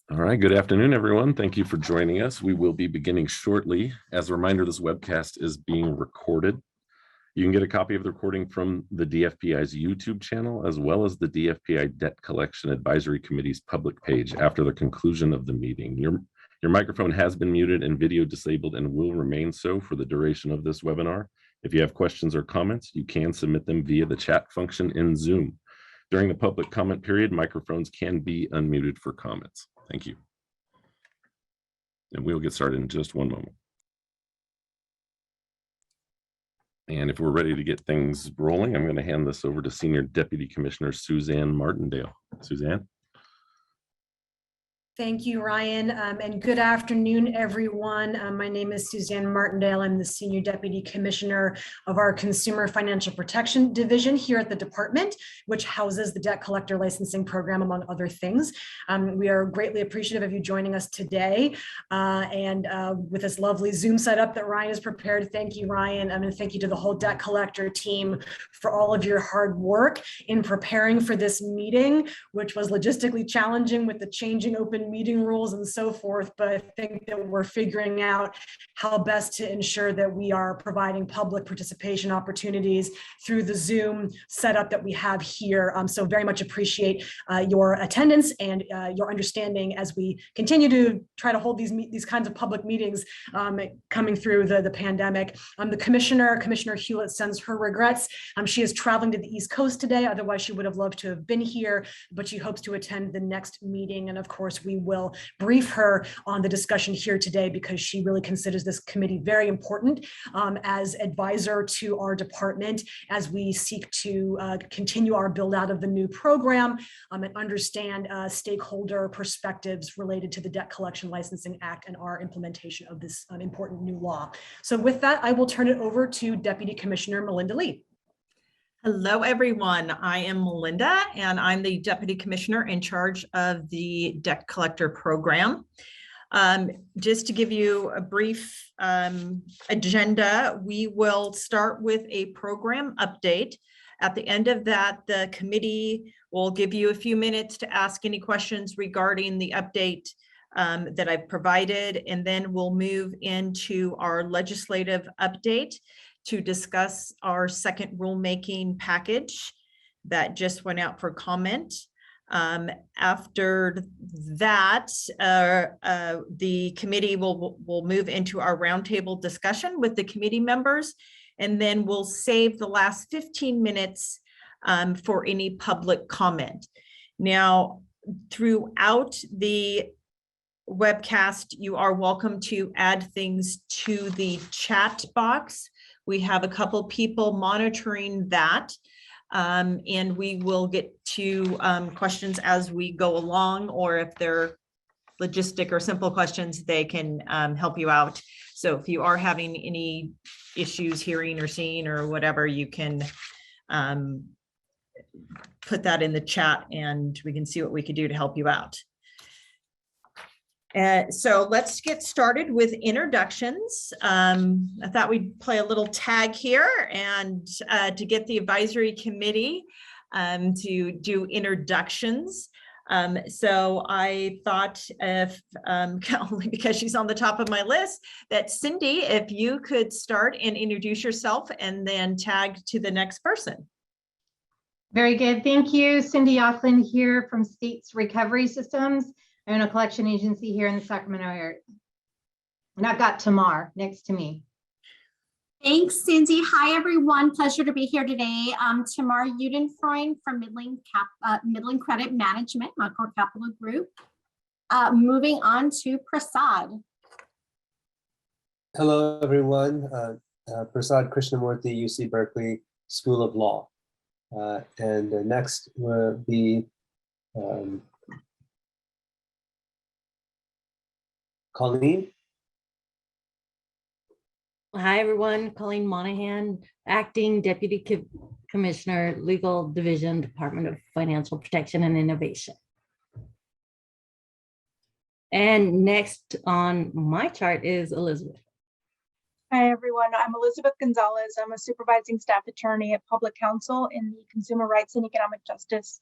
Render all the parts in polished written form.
All right, good afternoon, everyone. Thank you for joining us. We will be beginning shortly. As a reminder, this webcast is being recorded. You can get a copy of the recording from the DFPI's YouTube channel, as well as the DFPI Debt Collection Advisory Committee's public page after the conclusion of the meeting. Your microphone has been muted and video disabled and will remain so for the duration of this webinar. If you have questions or comments, you can submit them via the chat function in Zoom. During the public comment period, microphones can be unmuted for comments. Thank you. And we'll get started in just one moment. And if we're ready to get things rolling, I'm going to hand this over to Senior Deputy Commissioner Suzanne Martindale. Suzanne. Thank you, Ryan, and good afternoon, everyone. My name is Suzanne Martindale. I'm the Senior Deputy Commissioner of our Consumer Financial Protection Division here at the department, which houses the Debt Collector Licensing Program, among other things. We are greatly appreciative of you joining us today. With this lovely Zoom setup that Ryan has prepared, thank you, Ryan, and thank you to the whole Debt Collector team for all of your hard work in preparing for this meeting, which was logistically challenging with the changing open meeting rules and so forth, but I think that we're figuring out how best to ensure that we are providing public participation opportunities through the Zoom setup that we have here. So very much appreciate your attendance and your understanding as we continue to try to hold these kinds of public meetings coming through the pandemic. The Commissioner Hewlett, sends her regrets. She is traveling to the East Coast today, otherwise she would have loved to have been here, but she hopes to attend the next meeting, and of course we will brief her on the discussion here today because she really considers this committee very important as advisor to our department as we seek to continue our build out of the new program and understand stakeholder perspectives related to the Debt Collection Licensing Act and our implementation of this important new law. So with that, I will turn it over to Deputy Commissioner Melinda Lee. Hello, everyone. I am Melinda, and I'm the Deputy Commissioner in charge of the Debt Collector Program. Just to give you a brief agenda, we will start with a program update. At the end of that, the committee will give you a few minutes to ask any questions regarding the update that I've provided, and then we'll move into our legislative update to discuss our second rulemaking package that just went out for comment. After that, the committee will move into our roundtable discussion with the committee members, and then we'll save the last 15 minutes for any public comment. Now, throughout the webcast, you are welcome to add things to the chat box. We have a couple people monitoring that, and we will get to questions as we go along, or if they're logistic or simple questions, they can help you out. So if you are having any issues hearing or seeing or whatever, you can put that in the chat and we can see what we could do to help you out. So let's get started with introductions. I thought we'd play a little tag here and to get the advisory committee to do introductions. So I thought if, only because she's on the top of my list, that Cindy, if you could start and introduce yourself and then tag to the next person. Very good. Thank you. Cindy Youghlin here from States Recovery Systems. I own a collection agency here in the Sacramento area. And I've got Tamar next to me. Thanks, Cindy. Hi, everyone. Pleasure to be here today. Tamar Udenfreund from Midland Credit Management, Encore Capital Group. Moving on to Prasad. Hello, everyone. Prasad Krishnamurthy, UC Berkeley School of Law. Next will be Colleen. Hi, everyone. Colleen Monahan, Acting Deputy Commissioner, Legal Division, Department of Financial Protection and Innovation. And next on my chart is Elizabeth. Hi, everyone. I'm Elizabeth Gonzalez. I'm a supervising staff attorney at Public Counsel in the Consumer Rights and Economic Justice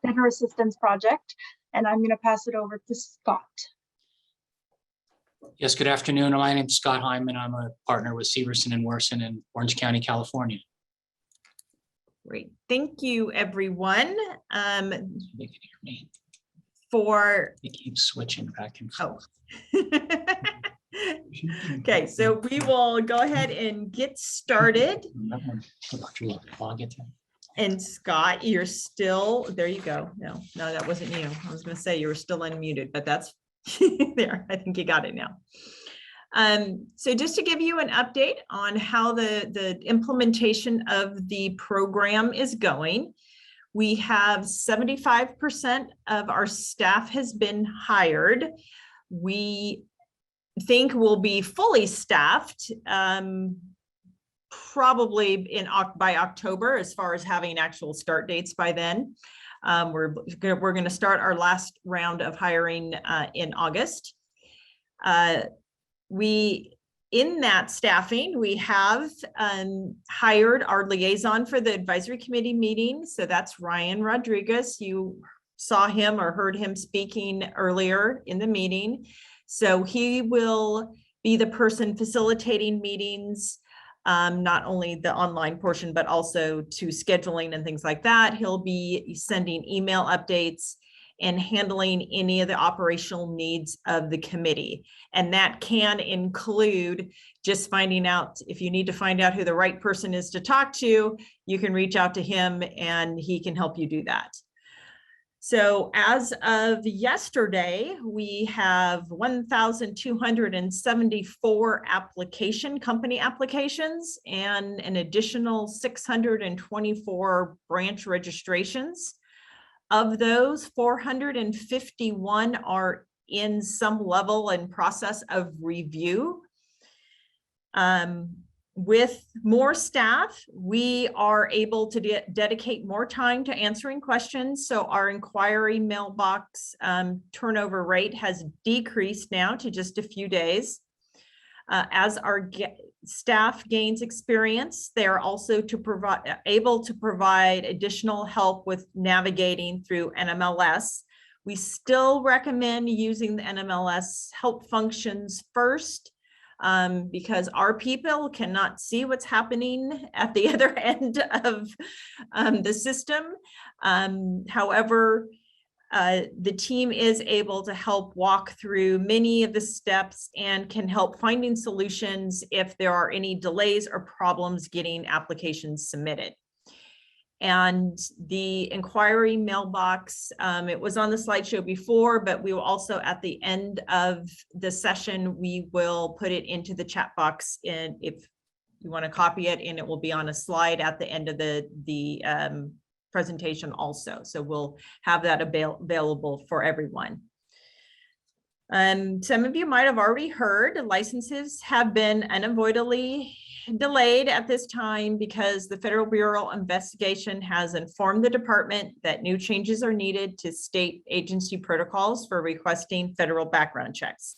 Debtor Assistance Project. and I'm going to pass it over to Scott. Yes, good afternoon. My name is Scott Hyman. I'm a partner with Severson and Worson in Orange County, California. Great. Thank you, everyone. They can hear me. For They keep switching back and oh. forth. Okay, so we will go ahead and get started. I'll get to it. And Scott, you're still, there you go. No, that wasn't you. I was going to say you were still unmuted, but that's there. I think you got it now. So just to give you an update on how the implementation of the program is going, we have 75% of our staff has been hired. We think we'll be fully staffed probably by October, as far as having actual start dates by then. We're going to start our last round of hiring in August. In that staffing, we have hired our liaison for the advisory committee meeting. So that's Ryan Rodriguez. You saw him or heard him speaking earlier in the meeting. So he will be the person facilitating meetings, not only the online portion, but also to scheduling and things like that. He'll be sending email updates and handling any of the operational needs of the committee. And that can include just finding out, if you need to find out who the right person is to talk to, you can reach out to him and he can help you do that. So as of yesterday, we have 1,274 company applications and an additional 624 branch registrations. Of those, 451 are in some level and process of review. With more staff, we are able to dedicate more time to answering questions. So our inquiry mailbox turnover rate has decreased now to just a few days. As our staff gains experience, they are also able to provide additional help with navigating through NMLS. We still recommend using the NMLS help functions first, because our people cannot see what's happening at the other end of the system. However, the team is able to help walk through many of the steps and can help finding solutions if there are any delays or problems getting applications submitted. And the inquiry mailbox, it was on the slideshow before, but we will also at the end of the session, we will put it into the chat box, and if you want to copy it, and it will be on a slide at the end of the presentation also. So we'll have that available for everyone. Some of you might have already heard licenses have been unavoidably delayed at this time because the Federal Bureau of Investigation has informed the department that new changes are needed to state agency protocols for requesting federal background checks.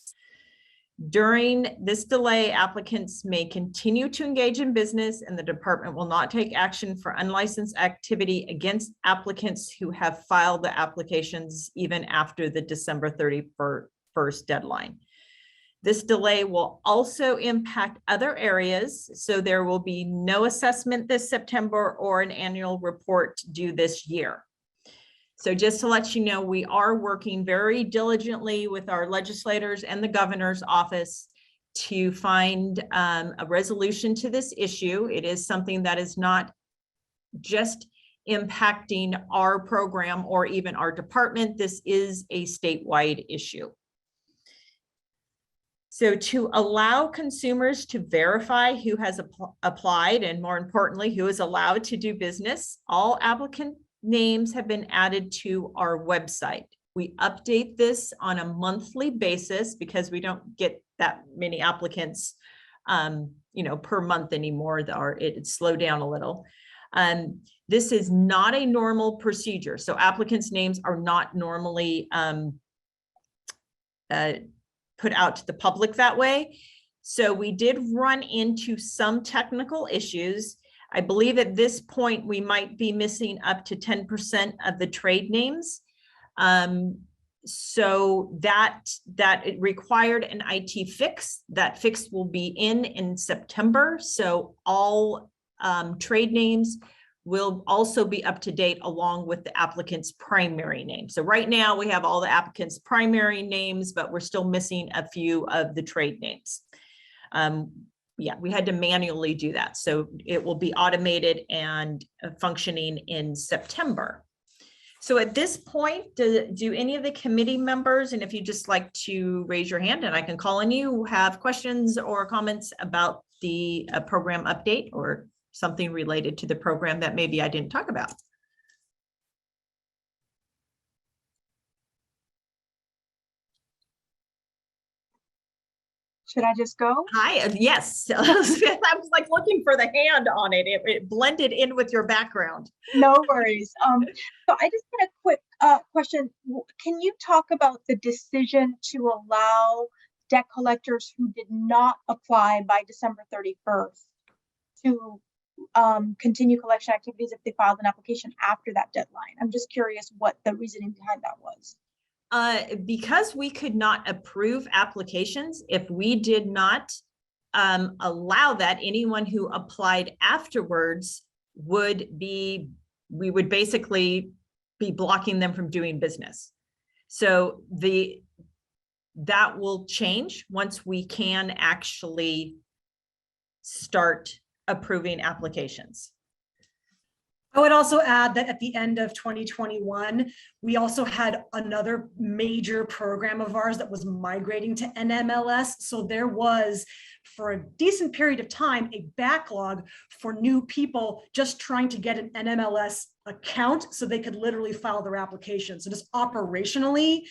During this delay, applicants may continue to engage in business, and the department will not take action for unlicensed activity against applicants who have filed the applications even after the December 31st deadline. This delay will also impact other areas, so there will be no assessment this September or an annual report due this year. So just to let you know, we are working very diligently with our legislators and the governor's office to find a resolution to this issue. It is something that is not just impacting our program or even our department. This is a statewide issue. So to allow consumers to verify who has applied, and more importantly, who is allowed to do business, all applicant names have been added to our website. We update this on a monthly basis because we don't get that many applicants, per month anymore. It slowed down a little. This is not a normal procedure. So applicants' names are not normally put out to the public that way. So we did run into some technical issues. I believe at this point, we might be missing up to 10% of the trade names. so that it required an IT fix. That fix will be in September. So all trade names will also be up to date along with the applicant's primary name. So right now we have all the applicants' primary names, but we're still missing a few of the trade names. Yeah, we had to manually do that. So it will be automated and functioning in September. So at this point, do any of the committee members, and if you just like to raise your hand and I can call on you, have questions or comments about the program update or something related to the program that maybe I didn't talk about? Should I just go? Hi, yes. I was like looking for the hand on it. It blended in with your background. No worries. So I just had a quick question. Can you talk about the decision to allow debt collectors who did not apply by December 31st to continue collection activities if they filed an application after that deadline? I'm just curious what the reasoning behind that was. Because we could not approve applications, if we did not allow that, anyone who applied afterwards we would basically be blocking them from doing business. So that will change once we can actually start approving applications. I would also add that at the end of 2021, we also had another major program of ours that was migrating to NMLS. So there was, for a decent period of time, a backlog for new people just trying to get an NMLS account so they could literally file their application. So just operationally,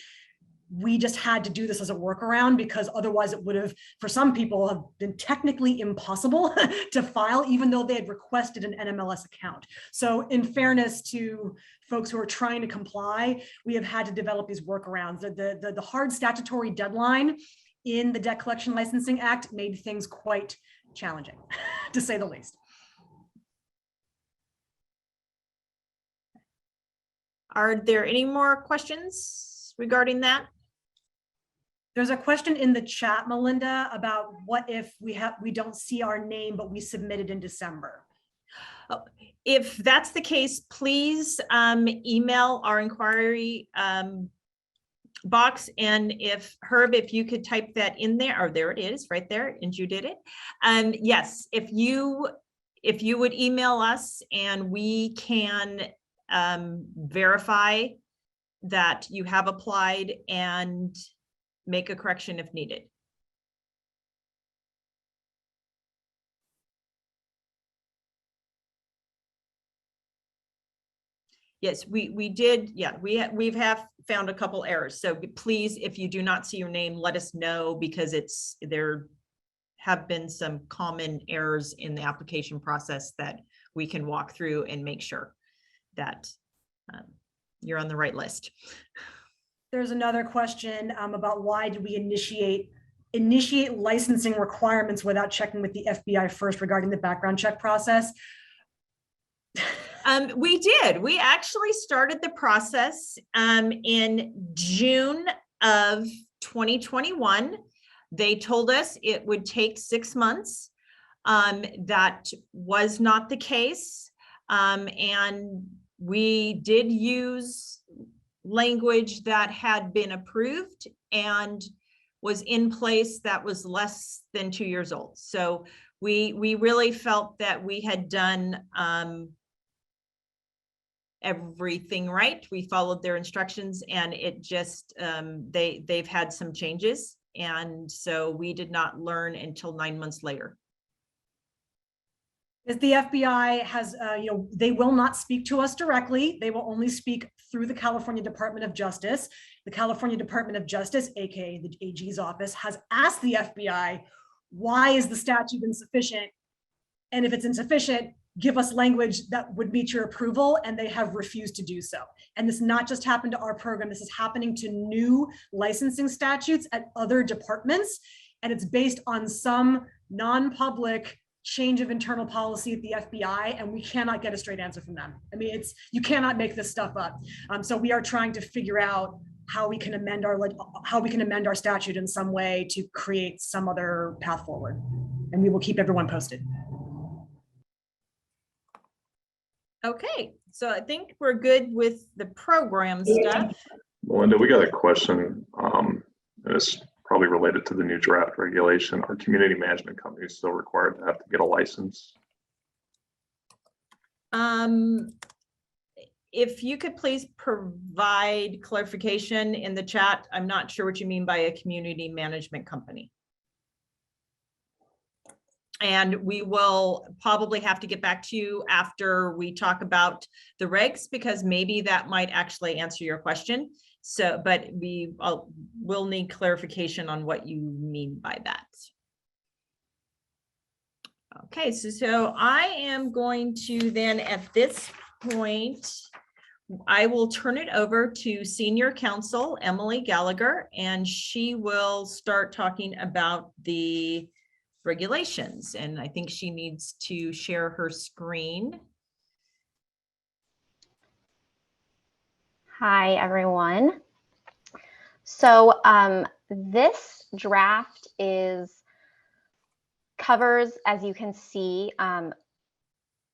we just had to do this as a workaround because otherwise it would have, for some people, have been technically impossible to file, even though they had requested an NMLS account. So in fairness to folks who are trying to comply, we have had to develop these workarounds. The hard statutory deadline in the Debt Collection Licensing Act made things quite challenging, to say the least. Are there any more questions regarding that? There's a question in the chat, Melinda, about what if we don't see our name, but we submitted in December. If that's the case, please email our inquiry box. And if Herb, if you could type that in there, or there it is right there, and you did it. Yes, if you would email us and we can verify that you have applied and make a correction if needed. Yes, we did. Yeah, we have found a couple errors. So please, if you do not see your name, let us know, because there have been some common errors in the application process that we can walk through and make sure that you're on the right list. There's another question about why did we initiate licensing requirements without checking with the FBI first regarding the background check process? We did. We actually started the process in June of 2021. They told us it would take 6 months. That was not the case. And we did use language that had been approved and was in place that was less than 2 years old. So we really felt that we had done everything right. We followed their instructions, and it just they've had some changes, and so we did not learn until 9 months later. Is the FBI has, they will not speak to us directly. They will only speak through the California Department of Justice. The California Department of Justice, aka the AG's office, has asked the FBI, why is the statute insufficient? And if it's insufficient, give us language that would meet your approval, and they have refused to do so. And this not just happened to our program, this is happening to new licensing statutes at other departments, and it's based on some non-public change of internal policy at the FBI, and we cannot get a straight answer from them. I mean, you cannot make this stuff up. So we are trying to figure out how we can amend our statute in some way to create some other path forward. And we will keep everyone posted. Okay, so I think we're good with the program stuff. Melinda, we got a question. And it's probably related to the new draft regulation. Are community management companies still required to have to get a license? If you could please provide clarification in the chat. I'm not sure what you mean by a community management company. And we will probably have to get back to you after we talk about the regs, because maybe that might actually answer your question. So, but we'll need clarification on what you mean by that. Okay, so I am going to then at this point, I will turn it over to Senior Counsel Emily Gallagher, and she will start talking about the regulations. And I think she needs to share her screen. Hi, everyone. So this draft covers, as you can see,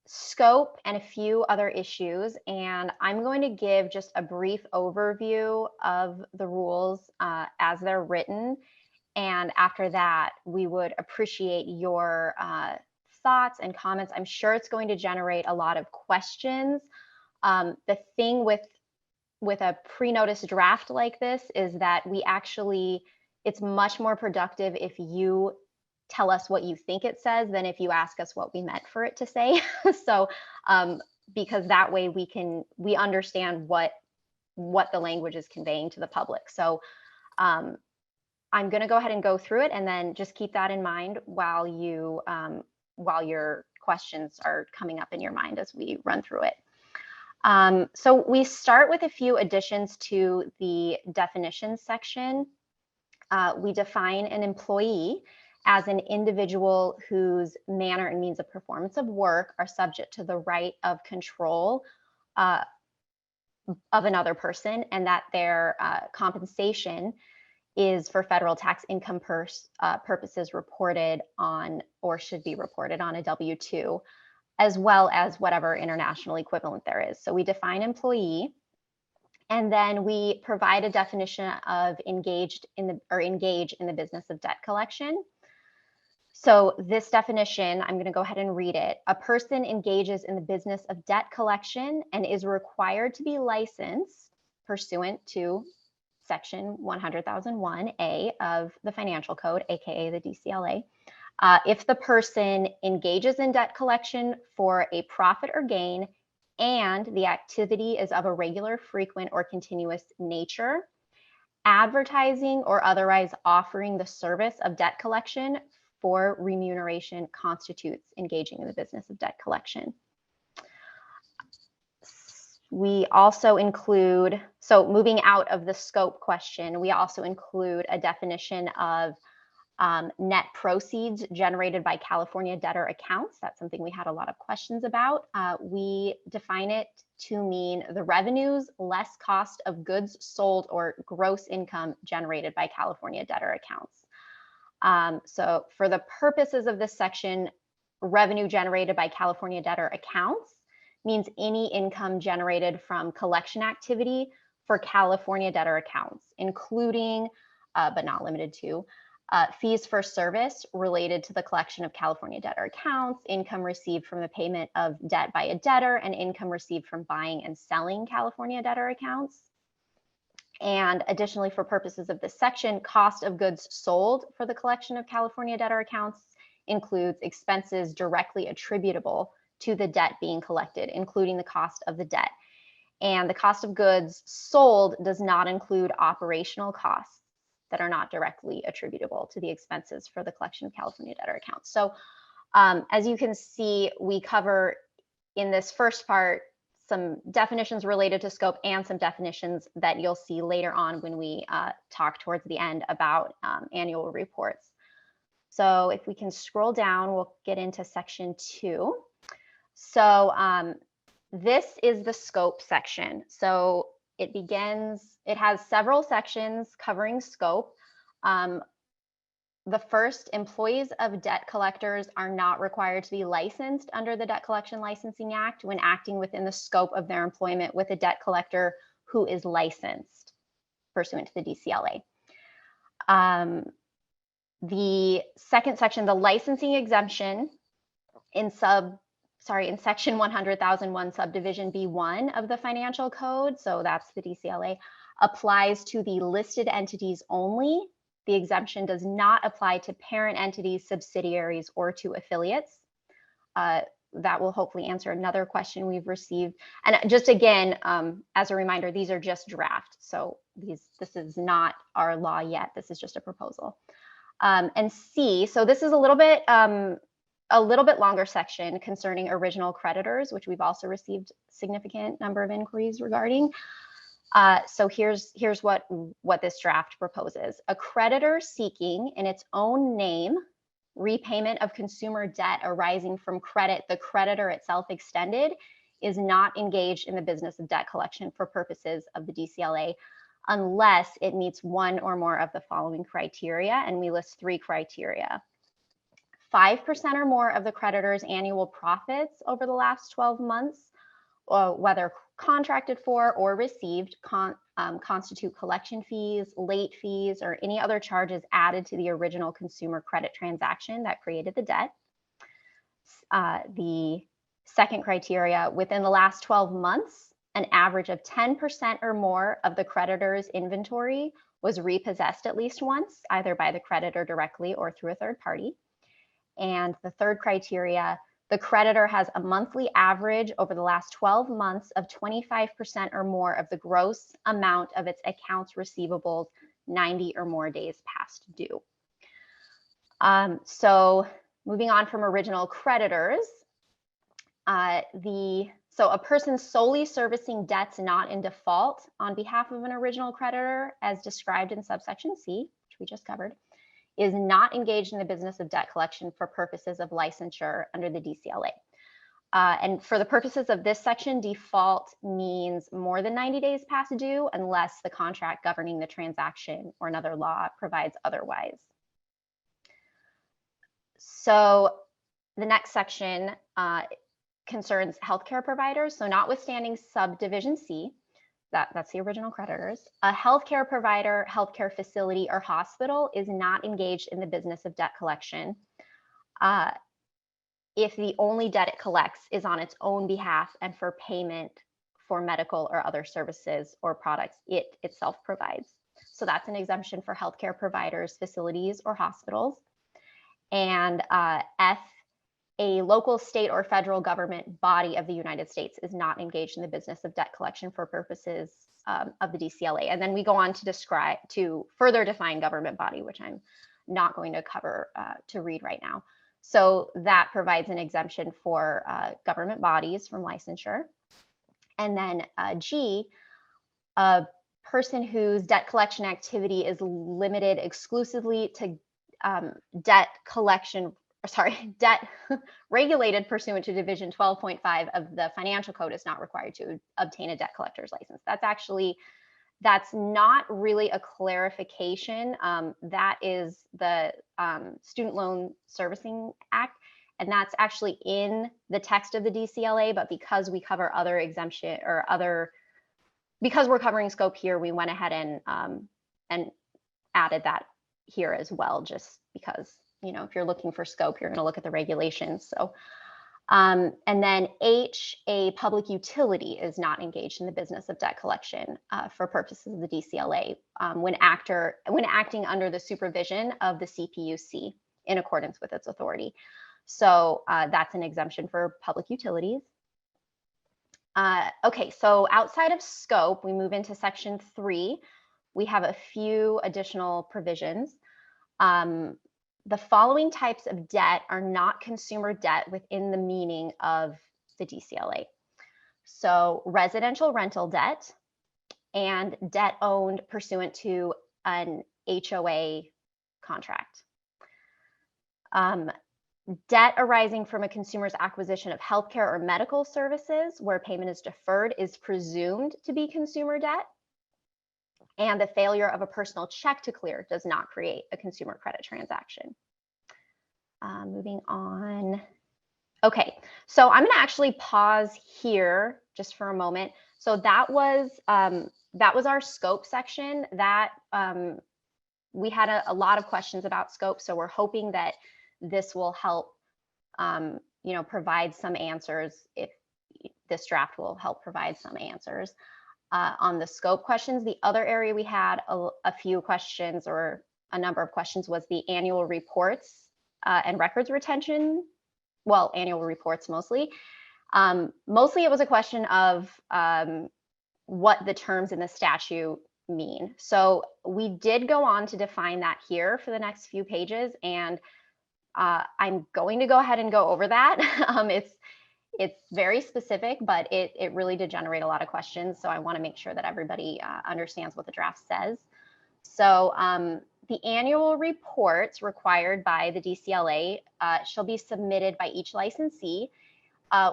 scope and a few other issues. And I'm going to give just a brief overview of the rules as they're written. And after that, we would appreciate your thoughts and comments. I'm sure it's going to generate a lot of questions. The thing with a pre-notice draft like this is that it's much more productive if you tell us what you think it says than if you ask us what we meant for it to say. So because that way we understand what the language is conveying to the public. So I'm going to go ahead and go through it, and then just keep that in mind while your questions are coming up in your mind as we run through it. So we start with a few additions to the definitions section. We define an employee as an individual whose manner and means of performance of work are subject to the right of control of another person, and that their compensation is for federal tax income purposes reported on, or should be reported on, a W-2, as well as whatever international equivalent there is. So we define employee, and then we provide a definition of engage in the business of debt collection. So this definition, I'm going to go ahead and read it. A person engages in the business of debt collection and is required to be licensed pursuant to Section 100,001A of the Financial Code, aka the DCLA, if the person engages in debt collection for a profit or gain, and the activity is of a regular, frequent, or continuous nature, advertising or otherwise offering the service of debt collection for remuneration constitutes engaging in the business of debt collection. We also include, so moving out of the scope question, we also include a definition of net proceeds generated by California debtor accounts. That's something we had a lot of questions about. We define it to mean the revenues less cost of goods sold or gross income generated by California debtor accounts. So for the purposes of this section, revenue generated by California debtor accounts means any income generated from collection activity for California debtor accounts, including, but not limited to, fees for service related to the collection of California debtor accounts, income received from the payment of debt by a debtor, and income received from buying and selling California debtor accounts. And additionally, for purposes of this section, cost of goods sold for the collection of California debtor accounts includes expenses directly attributable to the debt being collected, including the cost of the debt. And the cost of goods sold does not include operational costs that are not directly attributable to the expenses for the collection of California debtor accounts. So as you can see, we cover in this first part some definitions related to scope and some definitions that you'll see later on when we talk towards the end about annual reports. So if we can scroll down, we'll get into section 2. So this is the scope section. So It has several sections covering scope. The first, employees of debt collectors are not required to be licensed under the Debt Collection Licensing Act when acting within the scope of their employment with a debt collector who is licensed pursuant to the DCLA. The second section, the licensing exemption in section 100,001 subdivision B1 of the financial code, so that's the DCLA, applies to the listed entities only. The exemption does not apply to parent entities, subsidiaries, or to affiliates. That will hopefully answer another question we've received. And just again, as a reminder, these are just draft. So this is not our law yet. This is just a proposal. And C, so this is a little bit longer section concerning original creditors, which we've also received significant number of inquiries regarding. So here's what this draft proposes. A creditor seeking in its own name repayment of consumer debt arising from credit the creditor itself extended is not engaged in the business of debt collection for purposes of the DCLA unless it meets one or more of the following criteria, and we list 3 criteria. 5% or more of the creditor's annual profits over the last 12 months, whether contracted for or received, constitute collection fees, late fees, or any other charges added to the original consumer credit transaction that created the debt. The second criteria, within the last 12 months, an average of 10% or more of the creditor's inventory was repossessed at least once, either by the creditor directly or through a third party. And the third criteria, the creditor has a monthly average over the last 12 months of 25% or more of the gross amount of its accounts receivables 90 or more days past due. So moving on from original creditors, so a person solely servicing debts not in default on behalf of an original creditor, as described in subsection C, which we just covered, is not engaged in the business of debt collection for purposes of licensure under the DCLA. And for the purposes of this section, default means more than 90 days past due unless the contract governing the transaction or another law provides otherwise. So the next section concerns healthcare providers. So notwithstanding subdivision C, that's the original creditors, a healthcare provider, healthcare facility, or hospital is not engaged in the business of debt collection if the only debt it collects is on its own behalf and for payment for medical or other services or products it itself provides. So that's an exemption for healthcare providers, facilities, or hospitals. And F, a local, state, or federal government body of the United States is not engaged in the business of debt collection for purposes of the DCLA. And then we go on to further define government body, which I'm not going to cover to read right now. So that provides an exemption for government bodies from licensure. And then G, a person whose debt collection activity is limited exclusively to debt regulated pursuant to Division 12.5 of the Financial Code is not required to obtain a debt collector's license. That's not really a clarification. That is the Student Loan Servicing Act, and that's actually in the text of the DCLA, but because we cover other exemption or because we're covering scope here, we went ahead and added that here as well, just because, you know, if you're looking for scope, you're going to look at the regulations. So, and then H, a public utility is not engaged in the business of debt collection for purposes of the DCLA when acting under the supervision of the CPUC in accordance with its authority. So that's an exemption for public utilities. Okay, so outside of scope, we move into section 3. We have a few additional provisions. The following types of debt are not consumer debt within the meaning of the DCLA. So residential rental debt and debt owned pursuant to an HOA contract. Debt arising from a consumer's acquisition of healthcare or medical services where payment is deferred is presumed to be consumer debt. And the failure of a personal check to clear does not create a consumer credit transaction. Moving on. Okay, so I'm going to actually pause here just for a moment. So that was our scope section. That we had a lot of questions about scope, so we're hoping that this will help, provide some answers. If this draft will help provide some answers on the scope questions. The other area we had a few questions, or a number of questions, was the annual reports and records retention. Well, annual reports mostly. Mostly it was a question of what the terms in the statute mean. So we did go on to define that here for the next few pages, and I'm going to go ahead and go over that. It's very specific, but it really did generate a lot of questions. So I want to make sure that everybody understands what the draft says. So the annual reports required by the DCLA shall be submitted by each licensee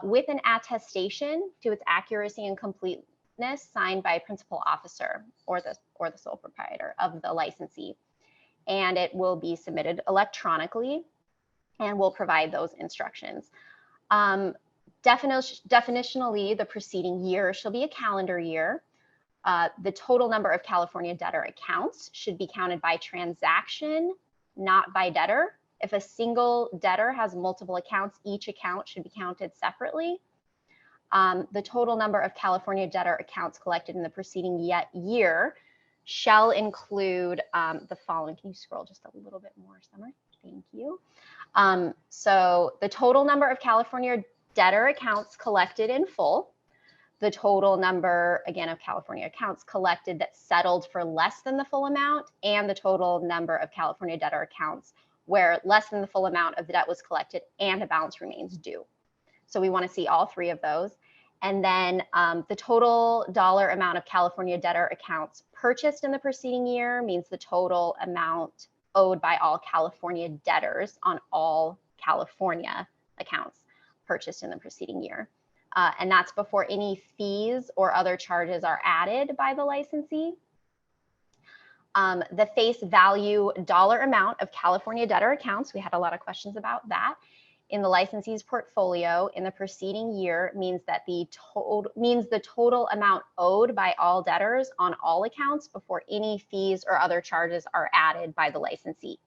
with an attestation to its accuracy and completeness signed by a principal officer or the sole proprietor of the licensee. And it will be submitted electronically, and we'll provide those instructions. Definitionally, the preceding year shall be a calendar year. The total number of California debtor accounts should be counted by transaction, not by debtor. If a single debtor has multiple accounts, each account should be counted separately. The total number of California debtor accounts collected in the preceding year shall include the following. Can you scroll just a little bit more, Summer? Thank you. So the total number of California debtor accounts collected in full, the total number, again, of California accounts collected that settled for less than the full amount, and the total number of California debtor accounts where less than the full amount of the debt was collected and a balance remains due. So we want to see all three of those. And then the total dollar amount of California debtor accounts purchased in the preceding year means the total amount owed by all California debtors on all California accounts purchased in the preceding year. And that's before any fees or other charges are added by the licensee. The face value dollar amount of California debtor accounts, we had a lot of questions about that, in the licensee's portfolio in the preceding year means that the total amount owed by all debtors on all accounts before any fees or other charges are added by the licensee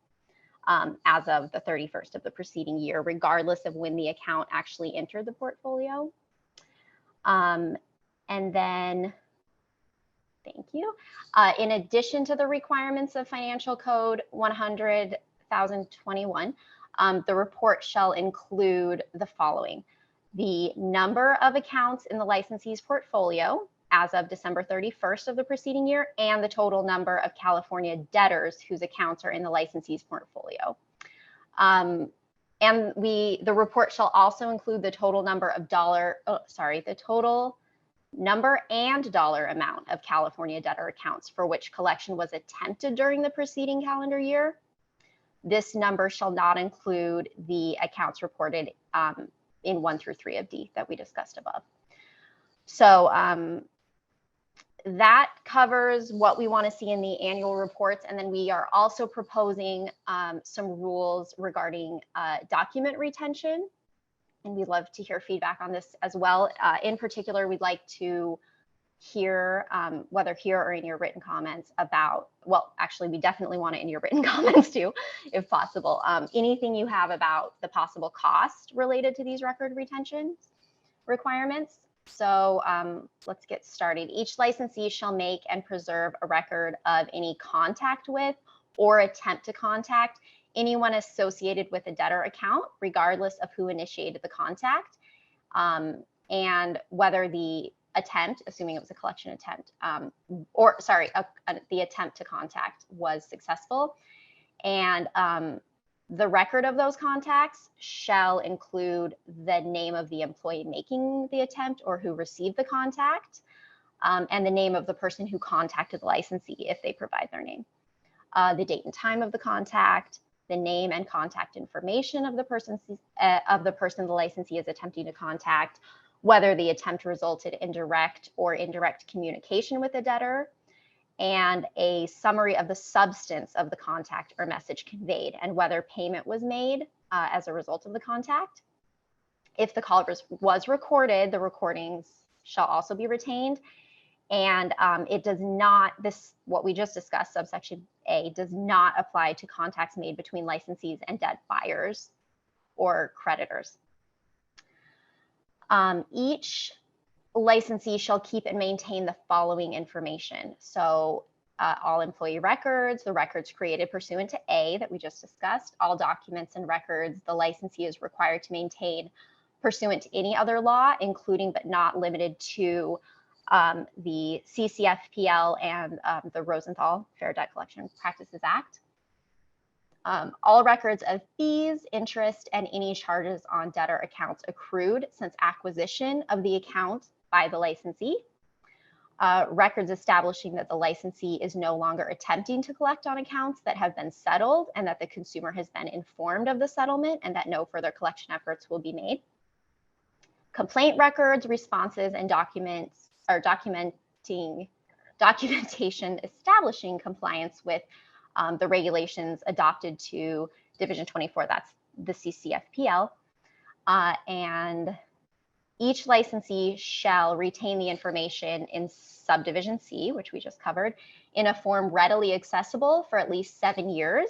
as of the 31st of the preceding year, regardless of when the account actually entered the portfolio. And then, thank you. In addition to the requirements of Financial Code 100,021, the report shall include the following: the number of accounts in the licensee's portfolio as of December 31st of the preceding year, and the total number of California debtors whose accounts are in the licensee's portfolio. And the report shall also include the total number of the total number and dollar amount of California debtor accounts for which collection was attempted during the preceding calendar year. This number shall not include the accounts reported in 1 through 3 of D that we discussed above. So that covers what we want to see in the annual reports. And then we are also proposing some rules regarding document retention. And we'd love to hear feedback on this as well. In particular, we'd like to hear, whether here or in your written comments about, well, actually, we definitely want it in your written comments too, if possible. Anything you have about the possible cost related to these record retention requirements. So let's get started. Each licensee shall make and preserve a record of any contact with or attempt to contact anyone associated with a debtor account, regardless of who initiated the contact, and whether the attempt, assuming it was a collection attempt, the attempt to contact was successful. And the record of those contacts shall include the name of the employee making the attempt or who received the contact, and the name of the person who contacted the licensee if they provide their name, the date and time of the contact, the name and contact information of the person the licensee is attempting to contact, whether the attempt resulted in direct or indirect communication with the debtor, and a summary of the substance of the contact or message conveyed and whether payment was made as a result of the contact. If the call was recorded, the recordings shall also be retained. And it does not, what we just discussed, subsection A, does not apply to contacts made between licensees and debt buyers or creditors. Each licensee shall keep and maintain the following information. So all employee records, the records created pursuant to A that we just discussed, all documents and records the licensee is required to maintain pursuant to any other law, including but not limited to the CCFPL and the Rosenthal Fair Debt Collection Practices Act. All records of fees, interest, and any charges on debtor accounts accrued since acquisition of the account by the licensee. Records establishing that the licensee is no longer attempting to collect on accounts that have been settled and that the consumer has been informed of the settlement and that no further collection efforts will be made. Complaint records, responses, and documentation establishing compliance with the regulations adopted to Division 24, that's the CCFPL. And each licensee shall retain the information in subdivision C, which we just covered, in a form readily accessible for at least 7 years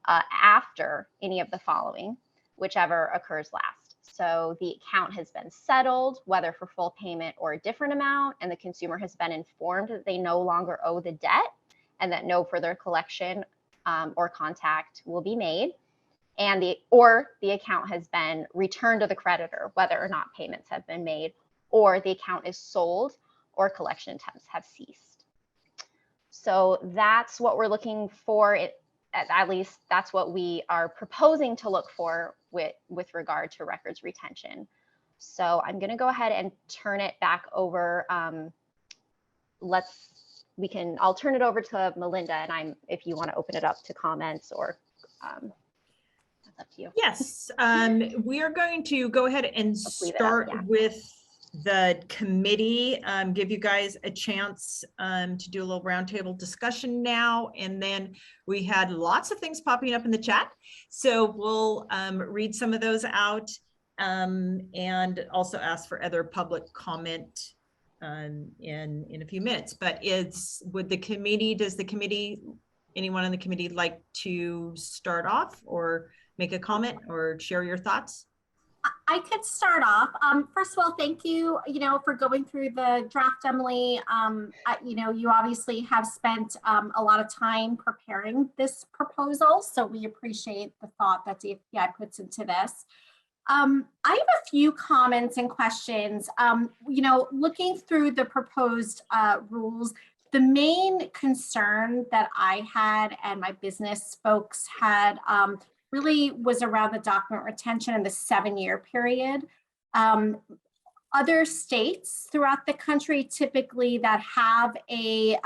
after any of the following, whichever occurs last. So the account has been settled, whether for full payment or a different amount, and the consumer has been informed that they no longer owe the debt and that no further collection or contact will be made. And the account has been returned to the creditor, whether or not payments have been made, or the account is sold or collection attempts have ceased. So that's what we're looking for. At least that's what we are proposing to look for with regard to records retention. So I'm going to go ahead and turn it back over. I'll turn it over to Melinda, and if you want to open it up to comments or that's up to you. Yes, we are going to go ahead and start with the committee, give you guys a chance to do a little roundtable discussion now. And then we had lots of things popping up in the chat. So we'll read some of those out and also ask for other public comment in a few minutes. But does anyone on the committee like to start off or make a comment or share your thoughts? I could start off. First of all, thank you, for going through the draft, Emily. You obviously have spent a lot of time preparing this proposal, so we appreciate the thought that DFPI puts into this. I have a few comments and questions. Looking through the proposed rules, the main concern that I had and my business folks had really was around the document retention and the 7-year period. Other states throughout the country typically that have a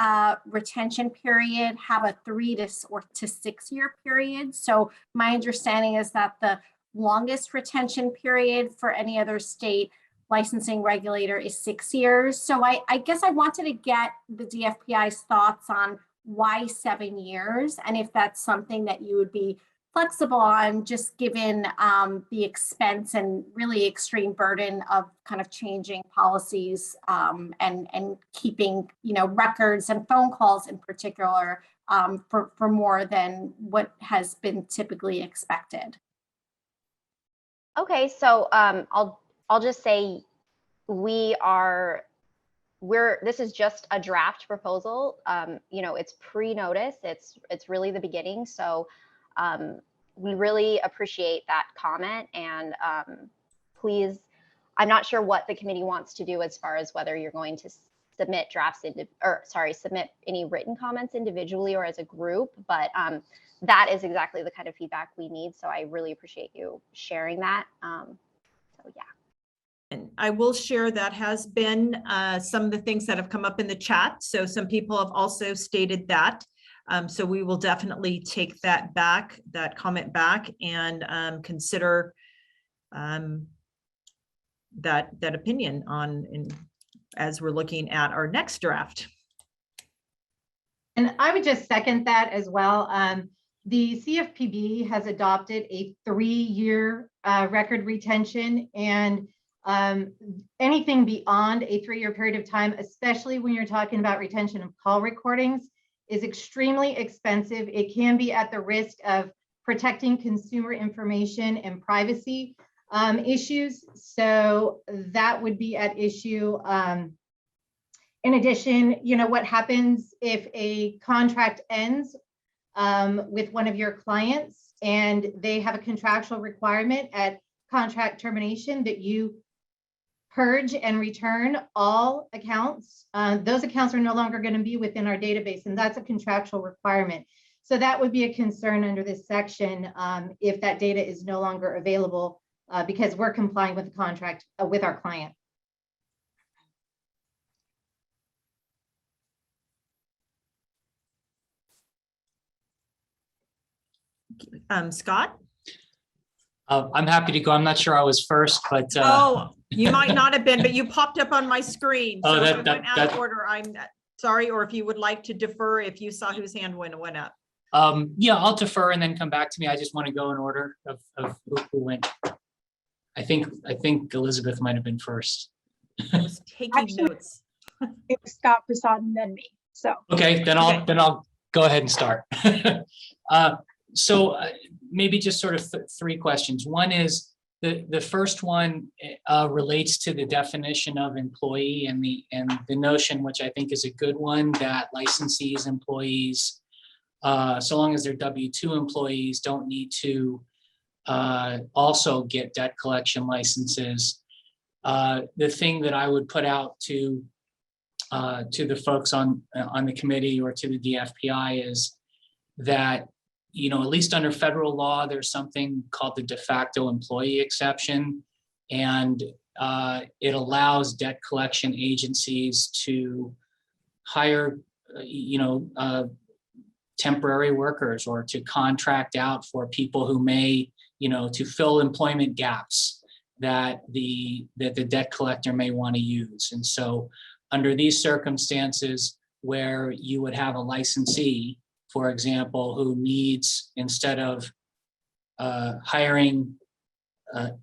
retention period have a 3 to 6 year period. So my understanding is that the longest retention period for any other state licensing regulator is 6 years. So I guess I wanted to get the DFPI's thoughts on why 7 years, and if that's something that you would be flexible on, just given the expense and really extreme burden of kind of changing policies and keeping records and phone calls in particular for more than what has been typically expected. Okay, so I'll just say this is just a draft proposal. It's pre-notice. It's really the beginning. So we really appreciate that comment, and please, I'm not sure what the committee wants to do as far as whether you're going to submit submit any written comments individually or as a group, but that is exactly the kind of feedback we need. So I really appreciate you sharing that. So yeah. And I will share that has been some of the things that have come up in the chat. So some people have also stated that So we will definitely take that comment back, and consider that opinion as we're looking at our next draft. And I would just second that as well. The CFPB has adopted a 3-year record retention, and anything beyond a 3-year period of time, especially when you're talking about retention of call recordings, is extremely expensive. It can be at the risk of protecting consumer information and privacy issues. So that would be at issue. In addition, what happens if a contract ends with one of your clients and they have a contractual requirement at contract termination that you purge and return all accounts? Those accounts are no longer going to be within our database, and that's a contractual requirement. So that would be a concern under this section if that data is no longer available because we're complying with the contract with our client. Scott? I'm happy to go. I'm not sure I was first, but Oh, you might not have been, but you popped up on my screen. Oh, So that- if I went that- out of order, I'm sorry, or if you would like to defer, if you saw whose hand went up. yeah, I'll defer and then come back to me. I just want to go in order of who went. I think Elizabeth might have been first. I was taking Actually- notes. It was Scott, Prasad, and then me. So Okay, then I'll go ahead and start. So maybe just sort of 3 questions. One is the first one relates to the definition of employee and the notion, which I think is a good one, that licensees, employees, so long as they're W-2 employees, don't need to also get debt collection licenses. The thing that I would put out to the folks on the committee or to the DFPI is that, at least under federal law, there's something called the de facto employee exception, and it allows debt collection agencies to hire, temporary workers or to contract out for people who may, to fill employment gaps that the debt collector may want to use. And so under these circumstances where you would have a licensee, for example, who needs, instead of hiring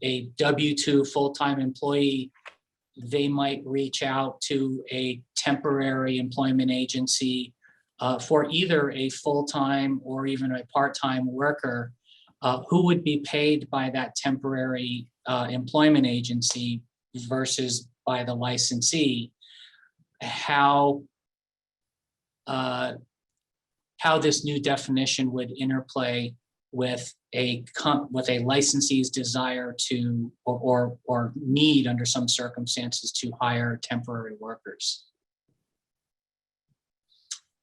a W-2 full-time employee, they might reach out to a temporary employment agency for either a full-time or even a part-time worker who would be paid by that temporary employment agency versus by the licensee. How this new definition would interplay with a licensee's desire to or need under some circumstances to hire temporary workers.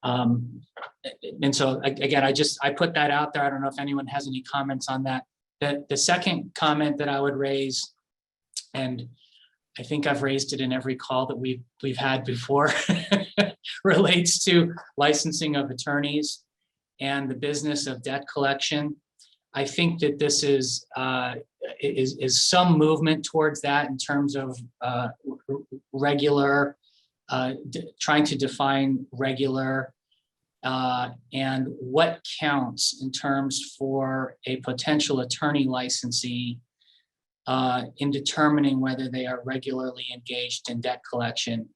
And so again, I put that out there. I don't know if anyone has any comments on that. The second comment that I would raise, and I think I've raised it in every call that we've had before, relates to licensing of attorneys and the business of debt collection. I think that this is some movement towards that in terms of regular, trying to define regular and what counts in terms for a potential attorney licensee in determining whether they are regularly engaged in debt collection.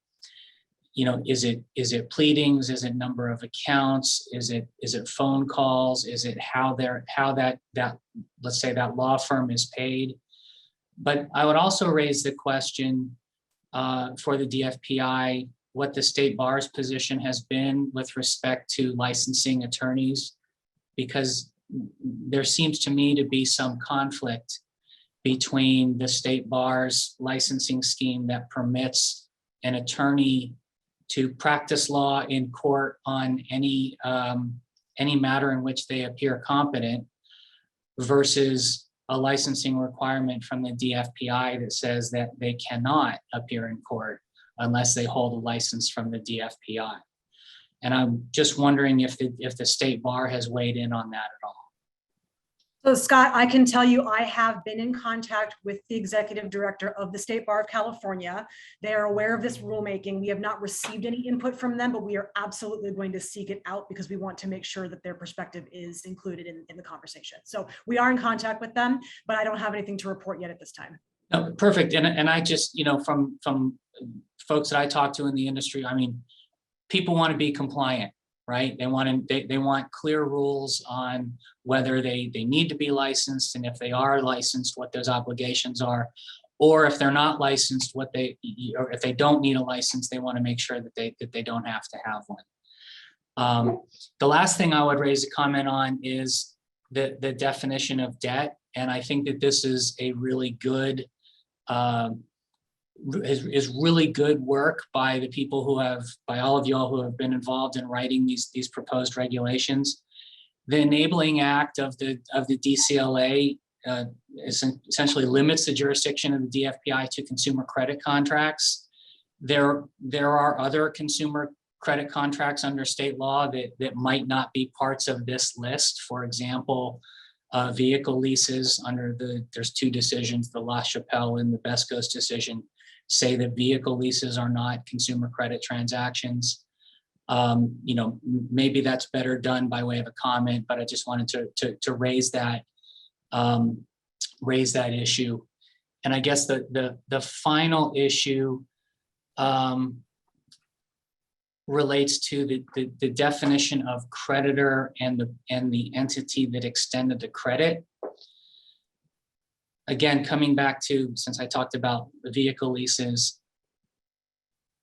Is it pleadings? Is it number of accounts? Is it phone calls? Is it how that let's say that law firm is paid? But I would also raise the question for the DFPI, what the state bar's position has been with respect to licensing attorneys, because there seems to me to be some conflict between the state bar's licensing scheme that permits an attorney to practice law in court on any matter in which they appear competent versus a licensing requirement from the DFPI that says that they cannot appear in court unless they hold a license from the DFPI. And I'm just wondering if the state bar has weighed in on that at all. So Scott, I can tell you, I have been in contact with the executive director of the State Bar of California. They are aware of this rulemaking. We have not received any input from them, but we are absolutely going to seek it out because we want to make sure that their perspective is included in the conversation. So we are in contact with them, but I don't have anything to report yet at this time. No, perfect. And I just, from folks that I talk to in the industry, I mean, people want to be compliant, right? They want clear rules on whether they need to be licensed, and if they are licensed, what those obligations are, or if they're not licensed, or if they don't need a license, they want to make sure that they don't have to have one. The last thing I would raise a comment on is the definition of debt, and I think that this is a really good is really good work by the people by all of y'all who have been involved in writing these proposed regulations. The enabling act of the DCLA essentially limits the jurisdiction of the DFPI to consumer credit contracts. There are other consumer credit contracts under state law that might not be parts of this list. For example, vehicle leases there's two decisions, the La Chapelle and the Besco's decision, say that vehicle leases are not consumer credit transactions. Maybe that's better done by way of a comment, but I just wanted to raise that issue. And I guess the final issue relates to the definition of creditor and the entity that extended the credit. Again, coming back to, since I talked about the vehicle leases,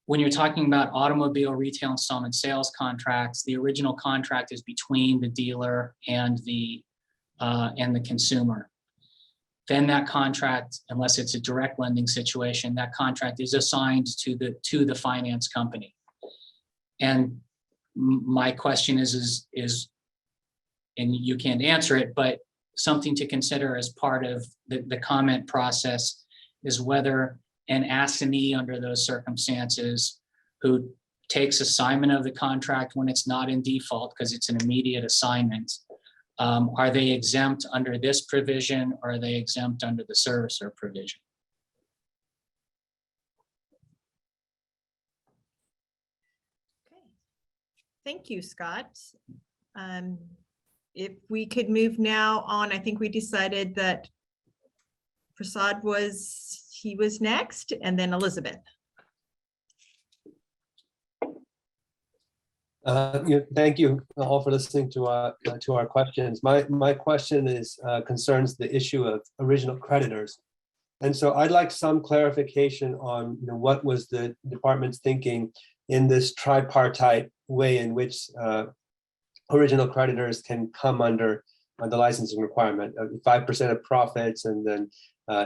when you're talking about automobile retail installment sales contracts, the original contract is between the dealer and the consumer. Then that contract, unless it's a direct lending situation, that contract is assigned to the finance company. And my question is, and you can't answer it, but something to consider as part of the comment process is whether an assignee under those circumstances who takes assignment of the contract when it's not in default because it's an immediate assignment, are they exempt under this provision, or are they exempt under the servicer provision? Okay. Thank you, Scott. If we could move now on, I think we decided that Prasad was next, and then Elizabeth. Thank you all for listening to our questions. My question concerns the issue of original creditors, and so I'd like some clarification on what was the department's thinking in this tripartite way in which original creditors can come under the licensing requirement of 5% of profits, and then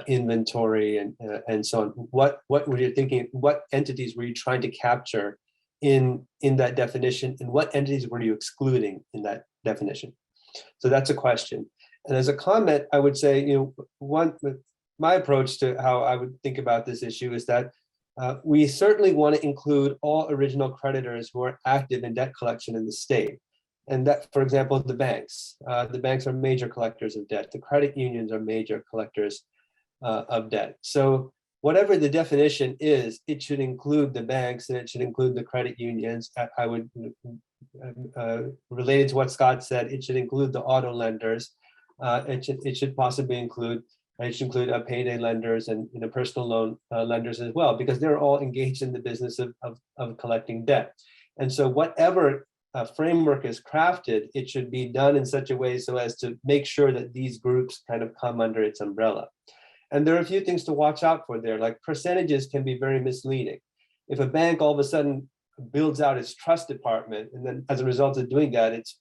inventory and so on. What were you thinking? What entities were you trying to capture in that definition, and what entities were you excluding in that definition? So that's a question. And as a comment, I would say, my approach to how I would think about this issue is that we certainly want to include all original creditors who are active in debt collection in the state. And that, for example, the banks. The banks are major collectors of debt. The credit unions are major collectors of debt. So whatever the definition is, it should include the banks and it should include the credit unions. I would, related to what Scott said, it should include the auto lenders. It should possibly include, payday lenders and personal loan lenders as well, because they're all engaged in the business of collecting debt. And so whatever framework is crafted, it should be done in such a way so as to make sure that these groups kind of come under its umbrella. And there are a few things to watch out for there, like percentages can be very misleading. If a bank all of a sudden builds out its trust department, and then as a result of doing that, its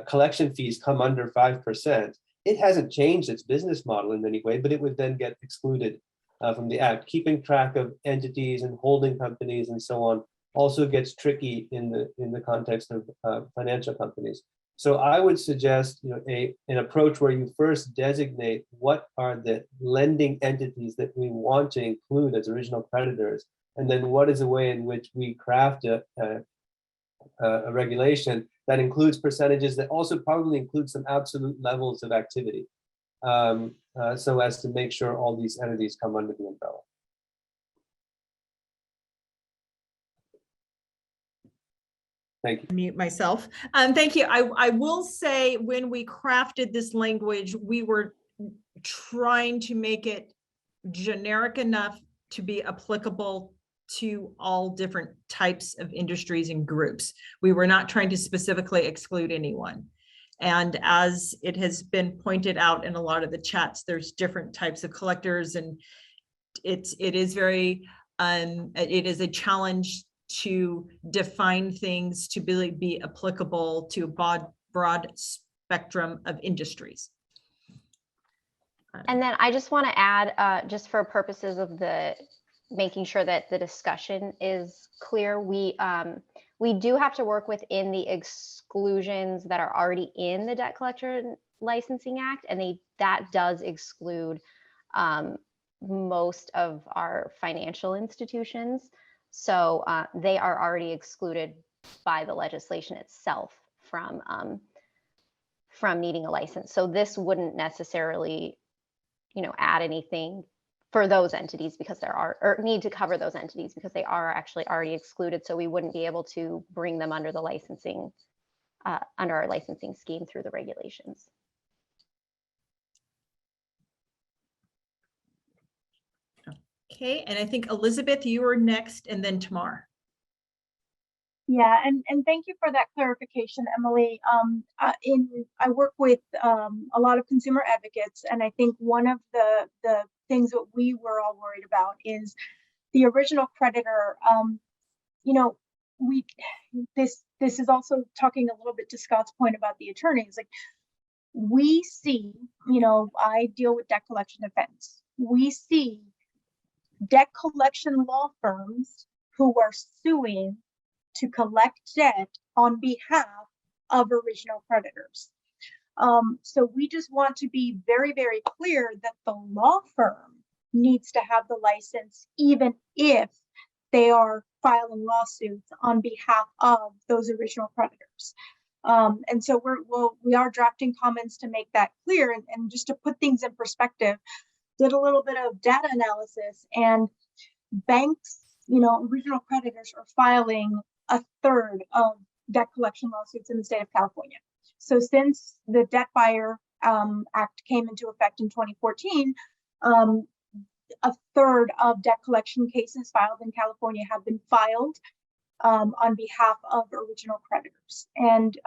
collection fees come under 5%, it hasn't changed its business model in any way, but it would then get excluded from the act. Keeping track of entities and holding companies and so on also gets tricky in the context of financial companies. So I would suggest an approach where you first designate what are the lending entities that we want to include as original creditors, and then what is a way in which we craft a a regulation that includes percentages that also probably include some absolute levels of activity, so as to make sure all these entities come under the umbrella. Thank you. Mute myself. Thank you. I will say when we crafted this language, we were trying to make it generic enough to be applicable to all different types of industries and groups. We were not trying to specifically exclude anyone. And as it has been pointed out in a lot of the chats, there's different types of collectors, and it is a challenge to define things to be applicable to a broad spectrum of industries. And then I just want to add, just for purposes of making sure that the discussion is clear, we do have to work within the exclusions that are already in the Debt Collector Licensing Act, and that does exclude most of our financial institutions. So they are already excluded by the legislation itself from needing a license. So this wouldn't necessarily, add anything for those entities because or need to cover those entities because they are actually already excluded. So we wouldn't be able to bring them under the licensing, under our licensing scheme through the regulations. Okay, and I think Elizabeth, you are next, and then Tamar. Yeah, and thank you for that clarification, Emily. I work with a lot of consumer advocates, and I think one of the things that we were all worried about is the original creditor. This is also talking a little bit to Scott's point about the attorneys. Like, we see, I deal with debt collection defense. We see debt collection law firms who are suing to collect debt on behalf of original creditors. So we just want to be very, very clear that the law firm needs to have the license, even if they are filing lawsuits on behalf of those original creditors. And so we are drafting comments to make that clear, and just to put things in perspective, did a little bit of data analysis, and banks, original creditors are filing a third of debt collection lawsuits in the state of California. So since the Debt Buyer Act came into effect in 2014, a third of debt collection cases filed in California have been filed on behalf of original creditors. And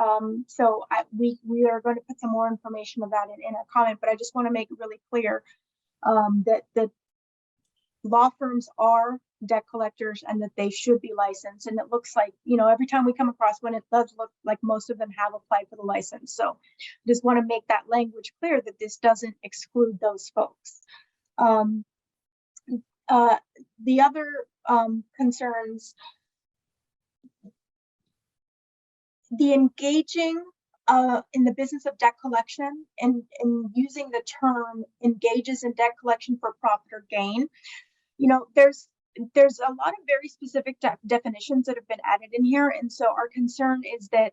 so we are going to put some more information of that in our comment, but I just want to make it really clear that law firms are debt collectors and that they should be licensed. And it looks like, every time we come across one, it does look like most of them have applied for the license. So just want to make that language clear that this doesn't exclude those folks. The other concerns, the engaging in the business of debt collection and using the term engages in debt collection for profit or gain. There's a lot of very specific definitions that have been added in here. And so our concern is that,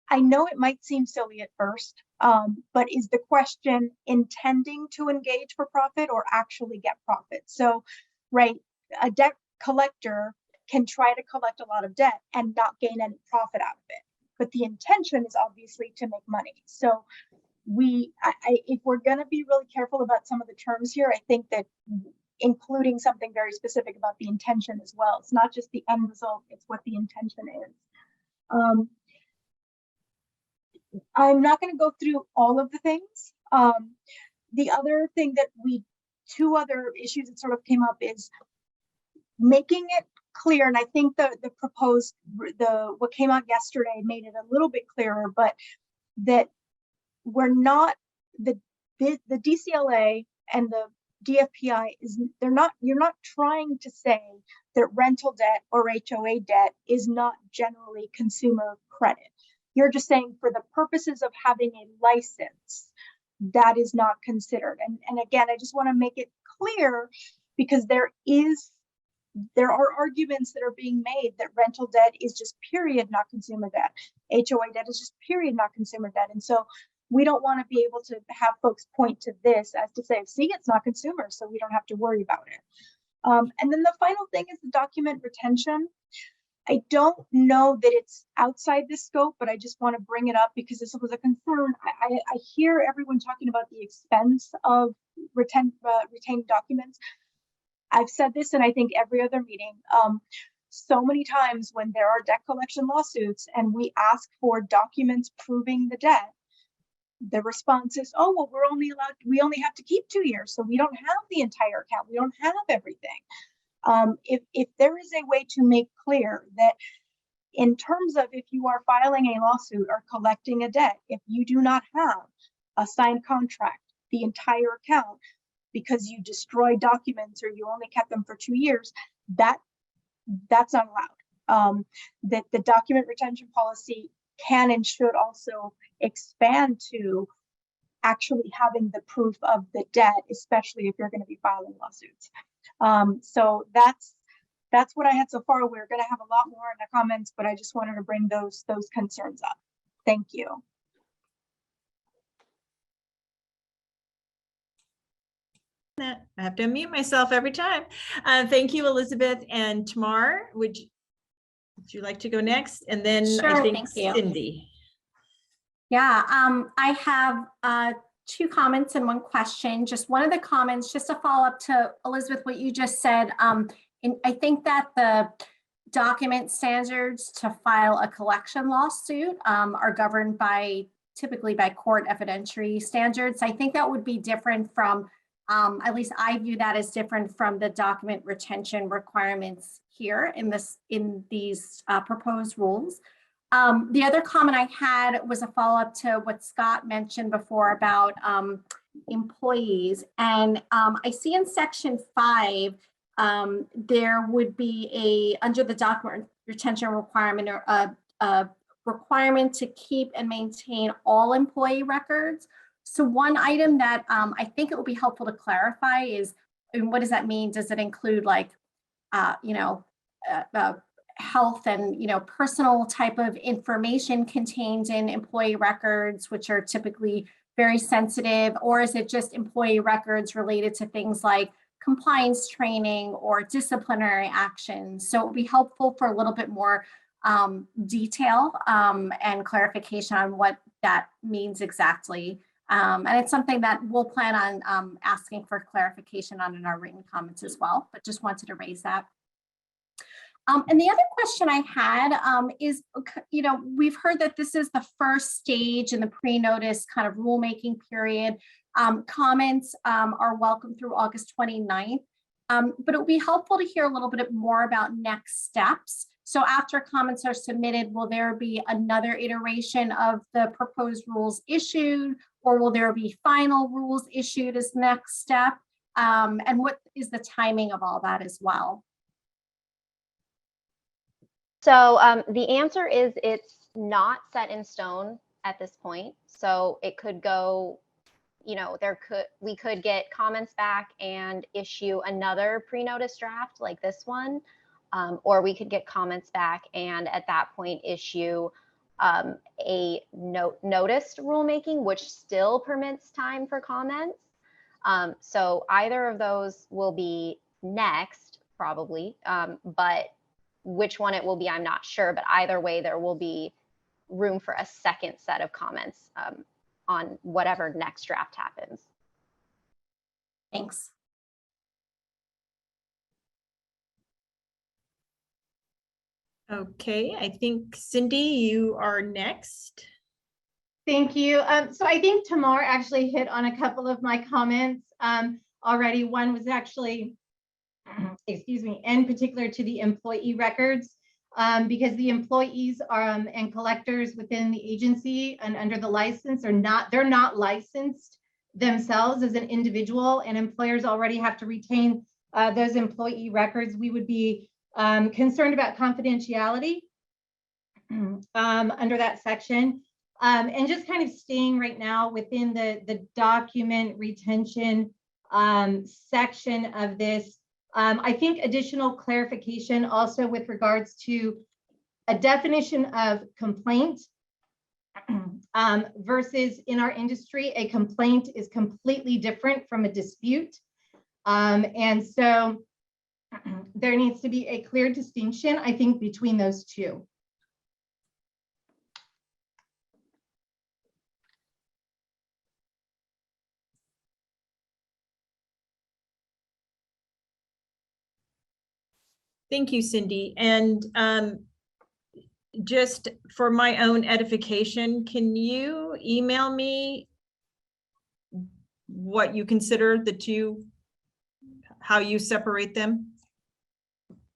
I know it might seem silly at first, but is the question intending to engage for profit or actually get profit? So, right, a debt collector can try to collect a lot of debt and not gain any profit out of it. But the intention is obviously to make money. So if we're going to be really careful about some of the terms here, I think that including something very specific about the intention as well. It's not just the end result, it's what the intention is. I'm not going to go through all of the things. The other thing that two other issues that sort of came up is making it clear, and I think the proposed, what came out yesterday made it a little bit clearer, but that we're not, the DCLA and the DFPI you're not trying to say that rental debt or HOA debt is not generally consumer credit. You're just saying for the purposes of having a license, that is not considered. And again, I just want to make it clear, because there is there are arguments that are being made that rental debt is just period, not consumer debt. HOA debt is just period, not consumer debt. And so we don't want to be able to have folks point to this as to say, see, it's not consumer, so we don't have to worry about it. And then the final thing is the document retention. I don't know that it's outside the scope, but I just want to bring it up because this was a concern. I hear everyone talking about the expense of retained documents. I've said this in I think every other meeting. So many times when there are debt collection lawsuits and we ask for documents proving the debt, the response is, oh, well, we only have to keep 2 years, so we don't have the entire account. We don't have everything. If there is a way to make clear that in terms of if you are filing a lawsuit or collecting a debt, if you do not have a signed contract, the entire account, because you destroyed documents or you only kept them for 2 years, that's not allowed. That the document retention policy can and should also expand to actually having the proof of the debt, especially if you're going to be filing lawsuits. So that's what I had so far. We're going to have a lot more in the comments, but I just wanted to bring those concerns up. Thank you. I have to unmute myself every time. Thank you, Elizabeth. And Tamar, would you like to go next? And then Sure, I think thank you. Cindy. Yeah, I have 2 comments and 1 question. Just one of the comments, just to follow up to Elizabeth, what you just said. And I think that the document standards to file a collection lawsuit are governed typically by court evidentiary standards. I think that would be different from, at least I view that as different from the document retention requirements here in these proposed rules. The other comment I had was a follow-up to what Scott mentioned before about employees. And I see in section 5, there would be under the document retention requirement or a requirement to keep and maintain all employee records. So one item that I think it would be helpful to clarify is, and what does that mean? Does it include like, health and personal type of information contained in employee records, which are typically very sensitive, or is it just employee records related to things like compliance training or disciplinary actions? So it would be helpful for a little bit more detail and clarification on what that means exactly. And it's something that we'll plan on asking for clarification on in our written comments as well, but just wanted to raise that. And the other question I had is, we've heard that this is the first stage in the pre-notice kind of rulemaking period. Comments are welcome through August 29th, but it would be helpful to hear a little bit more about next steps. So after comments are submitted, will there be another iteration of the proposed rules issued, or will there be final rules issued as next step? And what is the timing of all that as well? So the answer is it's not set in stone at this point. So it could go, we could get comments back and issue another pre-notice draft like this one, or we could get comments back and at that point issue a noticed rulemaking, which still permits time for comments. So either of those will be next, probably, but which one it will be, I'm not sure, but either way, there will be room for a second set of comments on whatever next draft happens. Thanks. Okay, I think Cindy, you are next. Thank you. So I think Tamar actually hit on a couple of my comments already. One was actually, excuse me, in particular to the employee records, because the employees are and collectors within the agency and under the license they're not licensed themselves as an individual, and employers already have to retain those employee records. We would be concerned about confidentiality under that section. And just kind of staying right now within the document retention section of this, I think additional clarification also with regards to a definition of complaint versus in our industry, a complaint is completely different from a dispute. And so there needs to be a clear distinction, I think, between those two. Thank you, Cindy. And just for my own edification, can you email me what you consider the two, how you separate them?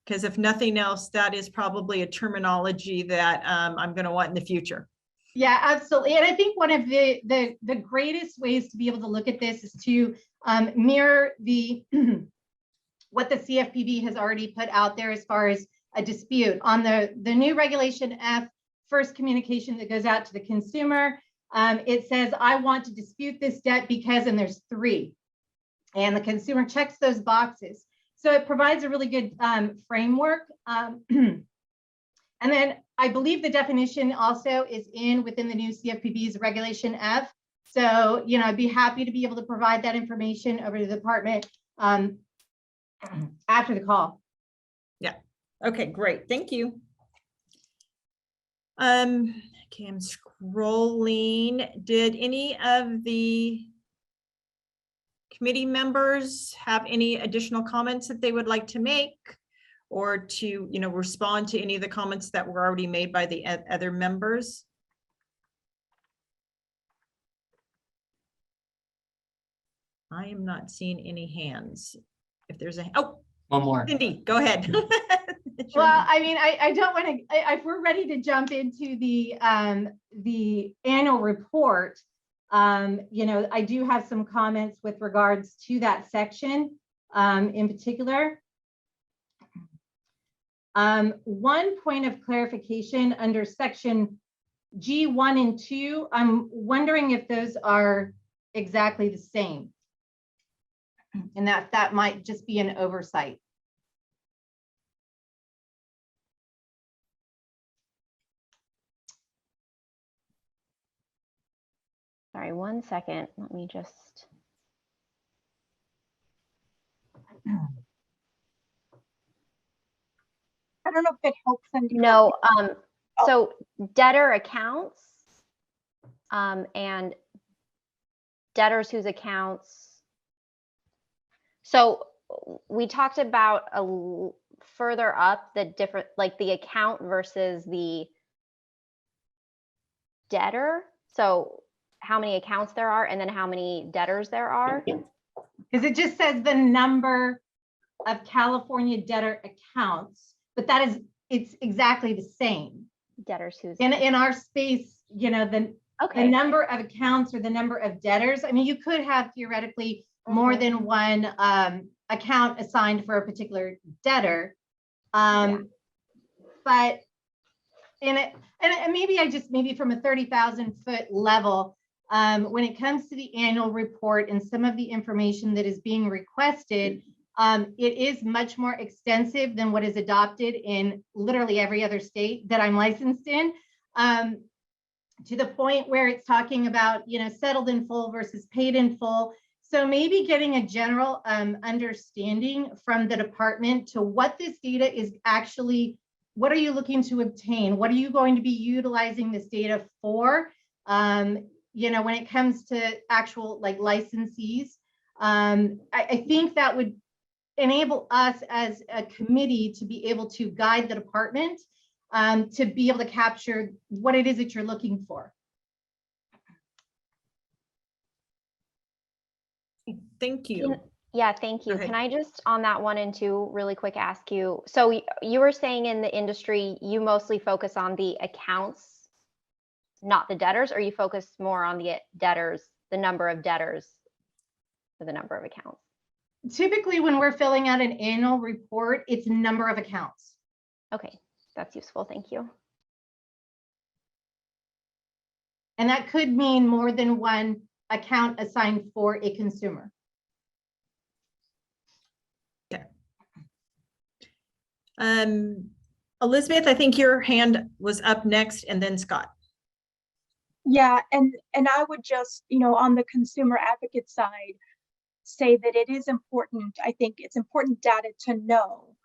Because if nothing else, that is probably a terminology that I'm going to want in the future. Yeah, absolutely. And I think one of the greatest ways to be able to look at this is to mirror the what the CFPB has already put out there as far as a dispute. On the new regulation F, first communication that goes out to the consumer, it says, I want to dispute this debt because, and there's 3. And the consumer checks those boxes. So it provides a really good framework. And then I believe the definition also is within the new CFPB's regulation F. So, you know, I'd be happy to be able to provide that information over to the department after the call. Yeah. Okay, great. Thank you. Okay, I'm scrolling. Did any of the committee members have any additional comments that they would like to make, or to, you know, respond to any of the comments that were already made by the other members? I am not seeing any hands. If there's a, oh, One more. Cindy, go ahead. Well, I mean, I don't want to, if we're ready to jump into the annual report, you know, I do have some comments with regards to that section in particular. One point of clarification under section G1 and 2, I'm wondering if those are exactly the same. And that might just be an oversight. Sorry, 1 second. Let me just. I don't know if it helps them. No, so debtor accounts and debtors whose accounts. So we talked about further up the different, like the account versus the debtor. So how many accounts there are and then how many debtors there are. Because it just says the number of California debtor accounts, but that is, it's exactly the same. Debtors whose. In our space, you know, the number of accounts or the number of debtors. I mean, you could have theoretically more than one account assigned for a particular debtor. But in it, and maybe from a 30,000 foot level, when it comes to the annual report and some of the information that is being requested, it is much more extensive than what is adopted in literally every other state that I'm licensed in, to the point where it's talking about, you know, settled in full versus paid in full. So maybe getting a general understanding from the department to what this data is actually, what are you looking to obtain? What are you going to be utilizing this data for? You know, when it comes to actual like licensees, I think that would enable us as a committee to be able to guide the department to be able to capture what it is that you're looking for. Thank you. Yeah, thank you. Go ahead. Can I just on that 1 and 2 really quick ask you, so you were saying in the industry, you mostly focus on the accounts, not the debtors, or you focus more on the debtors, the number of debtors for the number of accounts? Typically, when we're filling out an annual report, it's number of accounts. Okay, that's useful. Thank you. And that could mean more than one account assigned for a consumer. Elizabeth, I think your hand was up next, and then Scott. Yeah, and I would just, on the consumer advocate side, say that it is important. I think it's important data to know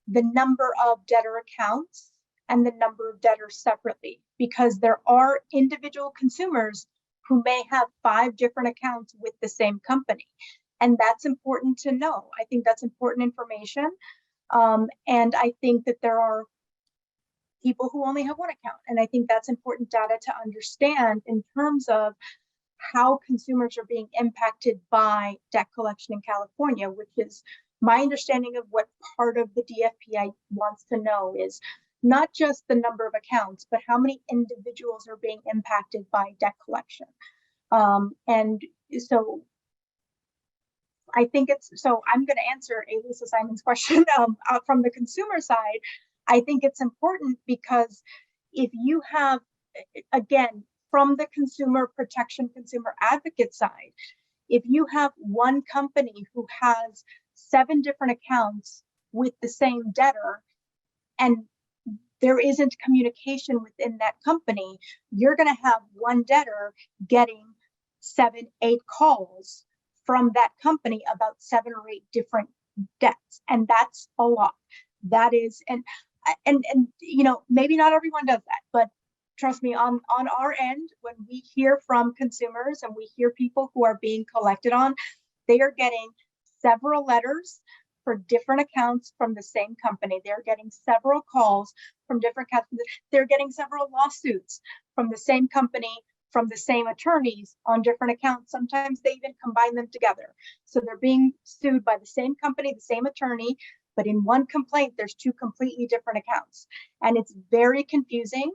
the number of debtor accounts and the number of debtors separately, because there are individual consumers who may have 5 different accounts with the same company. And that's important to know. I think that's important information. And I think that there are people who only have 1 account. And I think that's important data to understand in terms of how consumers are being impacted by debt collection in California, which is my understanding of what part of the DFPI wants to know is not just the number of accounts, but how many individuals are being impacted by debt collection. And so I think so I'm going to answer Lisa Simon's question from the consumer side. I think it's important because if you have, again, from the consumer protection, consumer advocate side, if you have one company who has 7 different accounts with the same debtor and there isn't communication within that company, you're going to have one debtor getting 7, 8 calls from that company about 7 or 8 different debts. And that's a lot. That is, and maybe not everyone does that, but trust me, on our end, when we hear from consumers and we hear people who are being collected on, they are getting several letters for different accounts from the same company. They're getting several calls from different accounts. They're getting several lawsuits from the same company, from the same attorneys on different accounts. Sometimes they even combine them together. So they're being sued by the same company, the same attorney, but in one complaint, there's 2 completely different accounts. And it's very confusing.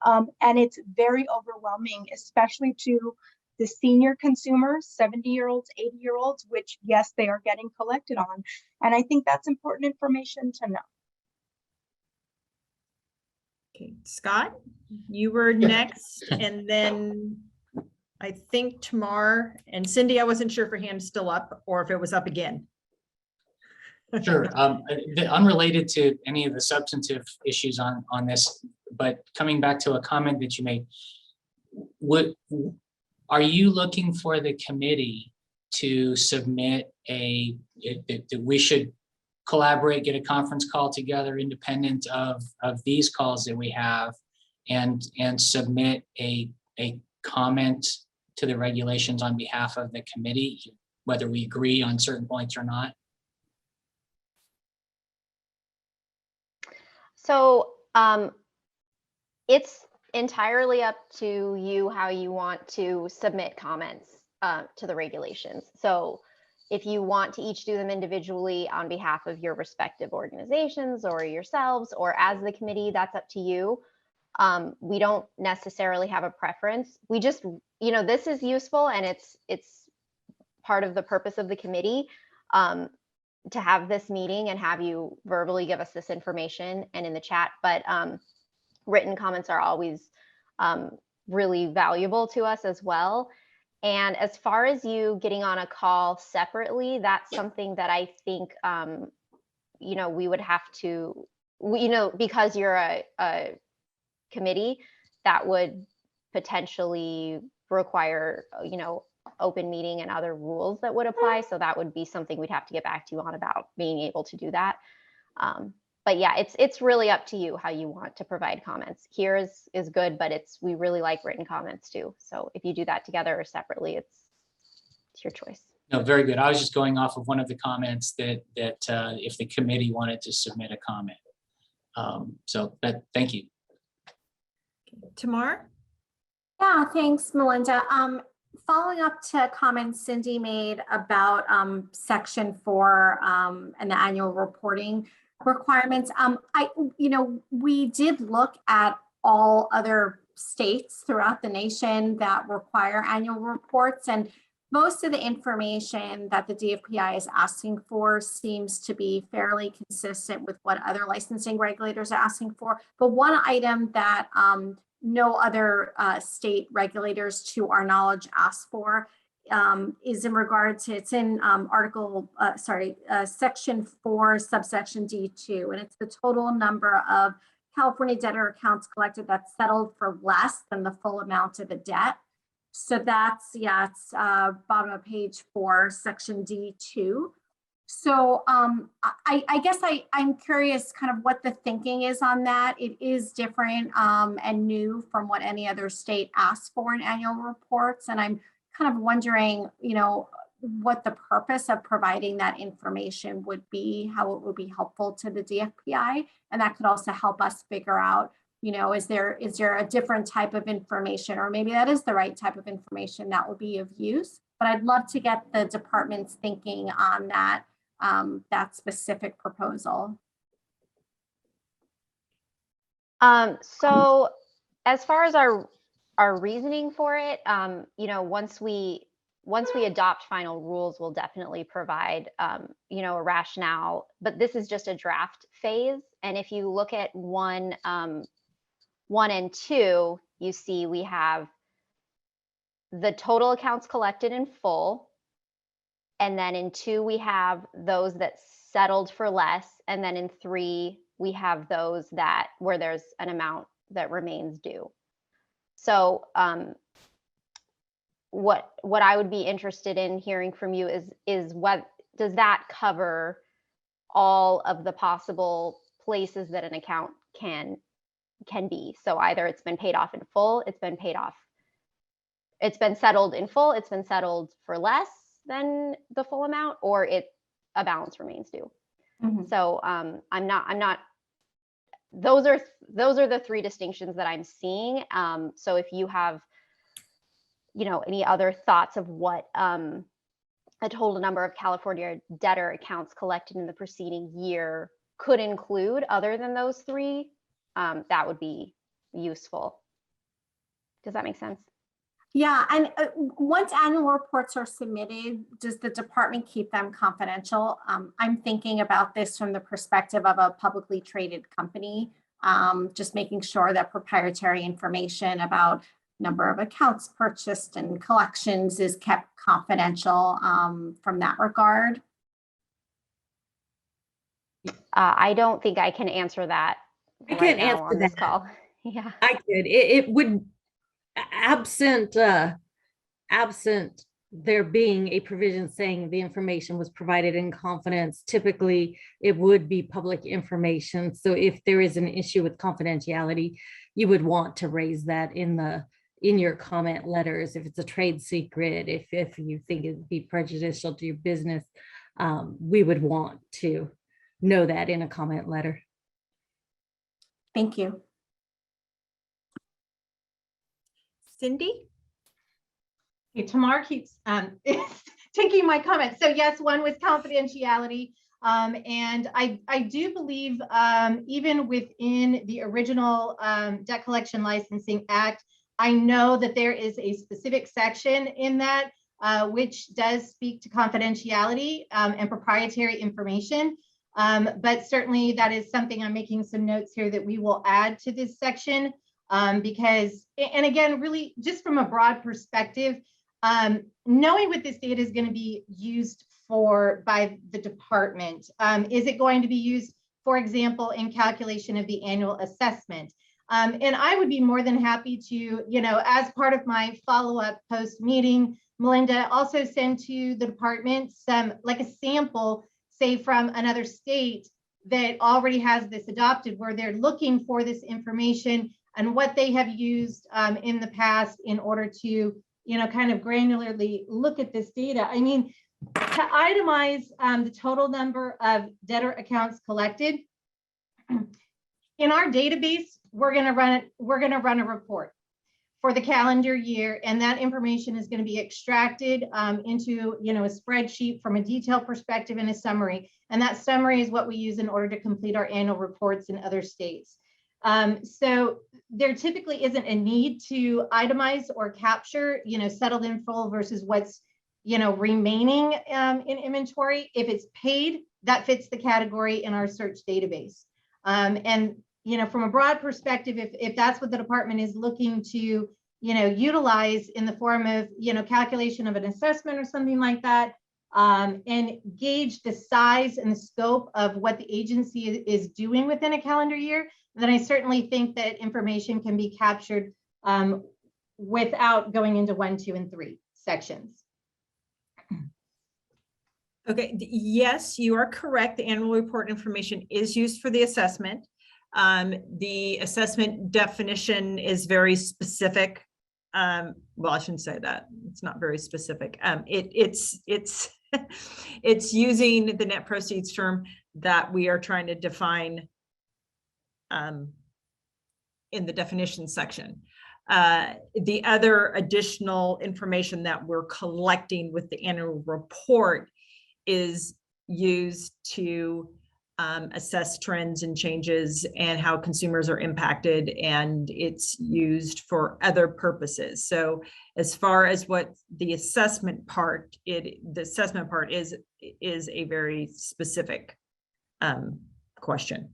And it's very overwhelming, especially to the senior consumers, 70-year-olds, 80-year-olds, which, yes, they are getting collected on. And I think that's important information to know. Okay, Scott, you were next, and then I think Tamar and Cindy, I wasn't sure if her hand is still up or if it was up again. Sure. Unrelated to any of the substantive issues on this, but coming back to a comment that you made, are you looking for the committee to submit that we should collaborate, get a conference call together independent of these calls that we have, and submit a comment to the regulations on behalf of the committee, whether we agree on certain points or not? So it's entirely up to you how you want to submit comments to the regulations. So if you want to each do them individually on behalf of your respective organizations or yourselves or as the committee, that's up to you. We don't necessarily have a preference. We just, this is useful and it's part of the purpose of the committee. To have this meeting and have you verbally give us this information and in the chat, but written comments are always really valuable to us as well. And as far as you getting on a call separately, that's something that I think, we would have to, because you're a committee, that would potentially require, open meeting and other rules that would apply. So that would be something we'd have to get back to you on about being able to do that. But yeah, it's really up to you how you want to provide comments. Here is good, but we really like written comments too. So if you do that together or separately, it's your choice. No, very good. I was just going off of one of the comments that if the committee wanted to submit a comment. Thank you. Tamar? Yeah, thanks, Melinda. Following up to comments Cindy made about section 4 and the annual reporting requirements. We did look at all other states throughout the nation that require annual reports, and most of the information that the DFPI is asking for seems to be fairly consistent with what other licensing regulators are asking for. But one item that no other state regulators, to our knowledge, ask for is in regard to, it's in section 4, subsection D2, and it's the total number of California debtor accounts collected that's settled for less than the full amount of a debt. So that's, it's bottom of page 4, section D2. So I guess I'm curious kind of what the thinking is on that. It is different and new from what any other state asks for in annual reports. And I'm kind of wondering, what the purpose of providing that information would be, how it would be helpful to the DFPI. And that could also help us figure out, is there a different type of information, or maybe that is the right type of information that would be of use. But I'd love to get the department's thinking on that, that specific proposal. So as far as our reasoning for it, once we adopt final rules, we'll definitely provide, a rationale, but this is just a draft phase. And if you look at 1 and 2, you see we have the total accounts collected in full. And then in 2, we have those that settled for less. And then in 3, we have those where there's an amount that remains due. So what I would be interested in hearing from you is what does that cover all of the possible places that an account can be. So either it's been paid off in full, it's been settled in full, it's been settled for less than the full amount, or a balance remains due. Mm-hmm. So I'm not those are the 3 distinctions that I'm seeing. So if you have any other thoughts of what a total number of California debtor accounts collected in the preceding year could include other than those 3, that would be useful. Does that make sense? Yeah, and once annual reports are submitted, does the department keep them confidential? I'm thinking about this from the perspective of a publicly traded company, just making sure that proprietary information about number of accounts purchased and collections is kept confidential from that regard. I don't think I can answer that. I can't answer on this call. Yeah, I could. It would, absent there being a provision saying the information was provided in confidence, typically it would be public information. So if there is an issue with confidentiality, you would want to raise that in your comment letters. If it's a trade secret, if you think it'd be prejudicial to your business, we would want to know that in a comment letter. Thank you. Cindy? Okay, Tamar keeps taking my comments. So yes, one was confidentiality. And I do believe even within the original Debt Collection Licensing Act, I know that there is a specific section in that which does speak to confidentiality and proprietary information. But certainly that is something I'm making some notes here that we will add to this section because, and again, really just from a broad perspective, knowing what this data is going to be used for by the department. Is it going to be used, for example, in calculation of the annual assessment? And I would be more than happy to, as part of my follow-up post meeting, Melinda, also send to the department some, like a sample, say from another state that already has this adopted, where they're looking for this information and what they have used in the past in order to, kind of granularly look at this data. I mean, to itemize the total number of debtor accounts collected in our database, we're going to run a report for the calendar year, and that information is going to be extracted into a spreadsheet from a detailed perspective and a summary, and that summary is what we use in order to complete our annual reports in other states. So there typically isn't a need to itemize or capture settled in full versus what's remaining in inventory. If it's paid, that fits the category in our search database. And from a broad perspective, if that's what the department is looking to utilize in the form of, calculation of an assessment or something like that, and gauge the size and the scope of what the agency is doing within a calendar year, then I certainly think that information can be captured without going into 1, 2, and 3 sections. Okay, yes, you are correct. The annual report information is used for the assessment. The assessment definition is very specific. Well, I shouldn't say that. It's not very specific. It's it's using the net proceeds term that we are trying to define in the definition section. The other additional information that we're collecting with the annual report is used to assess trends and changes and how consumers are impacted, and it's used for other purposes. So as far as what the assessment part, the assessment part is a very specific question.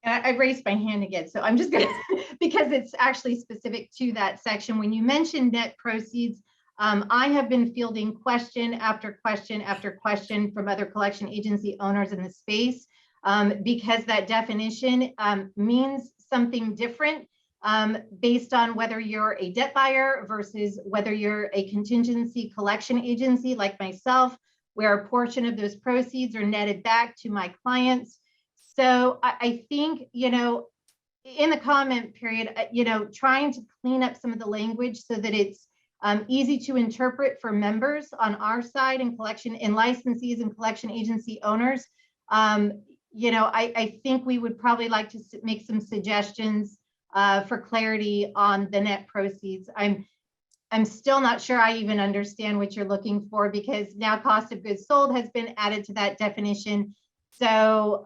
And I raised my hand again, so I'm just gonna, because it's actually specific to that section. When you mentioned net proceeds, I have been fielding question after question after question from other collection agency owners in the space, because that definition means something different based on whether you're a debt buyer versus whether you're a contingency collection agency like myself, where a portion of those proceeds are netted back to my clients. So I think, in the comment period, trying to clean up some of the language so that it's easy to interpret for members on our side and collection and licensees and collection agency owners. I think we would probably like to make some suggestions for clarity on the net proceeds. I'm still not sure I even understand what you're looking for, because now cost of goods sold has been added to that definition. So,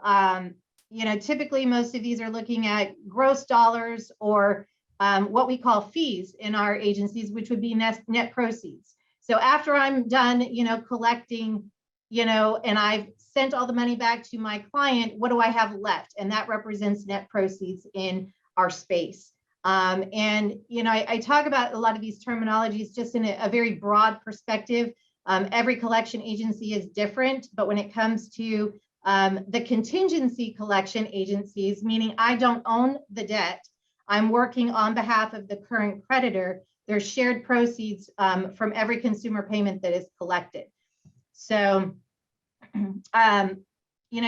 typically most of these are looking at gross dollars or what we call fees in our agencies, which would be net proceeds. So after I'm done, collecting, and I've sent all the money back to my client, what do I have left? And that represents net proceeds in our space. I talk about a lot of these terminologies just in a very broad perspective. Every collection agency is different, but when it comes to the contingency collection agencies, meaning I don't own the debt, I'm working on behalf of the current creditor, there's shared proceeds from every consumer payment that is collected. So,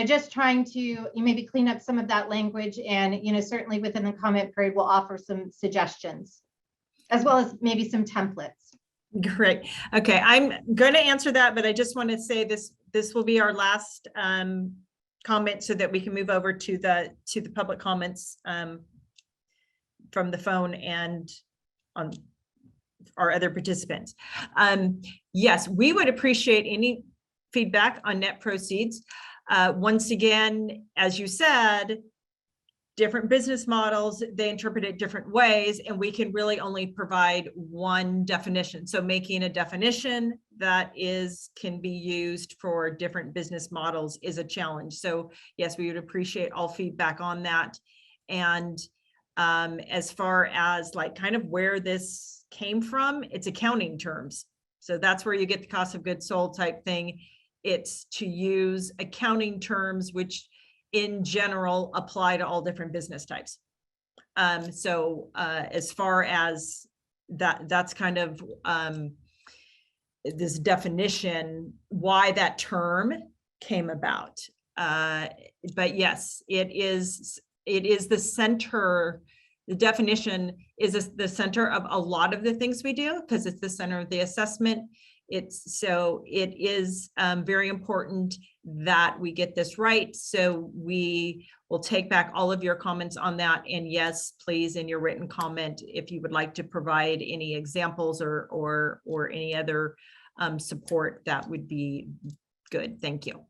just trying to maybe clean up some of that language, and, certainly within the comment period, we'll offer some suggestions, as well as maybe some templates. Great. Okay, I'm going to answer that, but I just want to say this will be our last comment so that we can move over to the public comments from the phone and on our other participants. Yes, we would appreciate any feedback on net proceeds. Once again, as you said, different business models, they interpret it different ways, and we can really only provide one definition. So making a definition that can be used for different business models is a challenge. So yes, we would appreciate all feedback on that. And as far as kind of where this came from, it's accounting terms. So that's where you get the cost of goods sold type thing. It's to use accounting terms, which in general apply to all different business types. So as far as that's kind of this definition, why that term came about. But yes, it is the center. The definition is the center of a lot of the things we do, because it's the center of the assessment. It is very important that we get this right. So we will take back all of your comments on that. And yes, please, in your written comment, if you would like to provide any examples or any other support, that would be good. Thank you.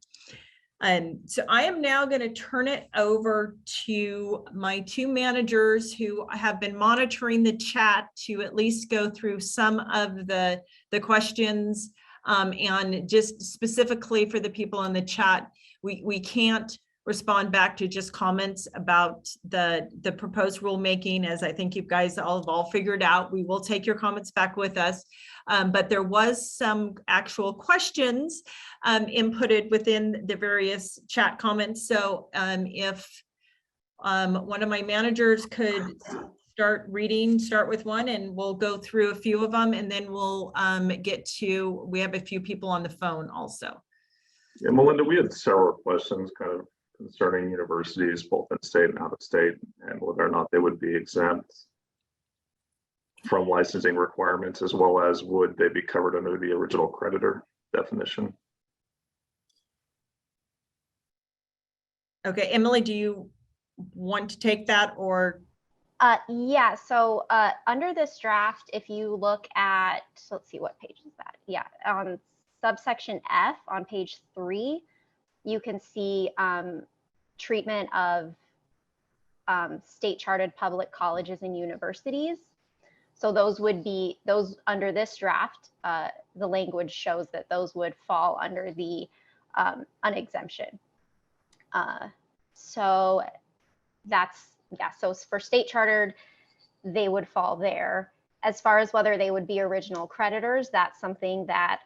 So I am now going to turn it over to my two managers who have been monitoring the chat to at least go through some of the questions, and just specifically for the people in the chat, we can't respond back to just comments about the proposed rulemaking, as I think you guys all have all figured out. We will take your comments back with us. But there was some actual questions inputted within the various chat comments. So if one of my managers could start with one, and we'll go through a few of them, and then we'll we have a few people on the phone also. Yeah, Melinda, we had several questions kind of concerning universities, both in state and out of state, and whether or not they would be exempt from licensing requirements, as well as would they be covered under the original creditor definition. Okay, Emily, do you want to take that, or? Yeah, so under this draft, if you look at, so let's see, what page is that? Yeah, subsection F on page 3, you can see treatment of state chartered public colleges and universities. So those would be, those under this draft, the language shows that those would fall under the unexemption. So that's, yeah, so for state chartered, they would fall there. As far as whether they would be original creditors, that's something that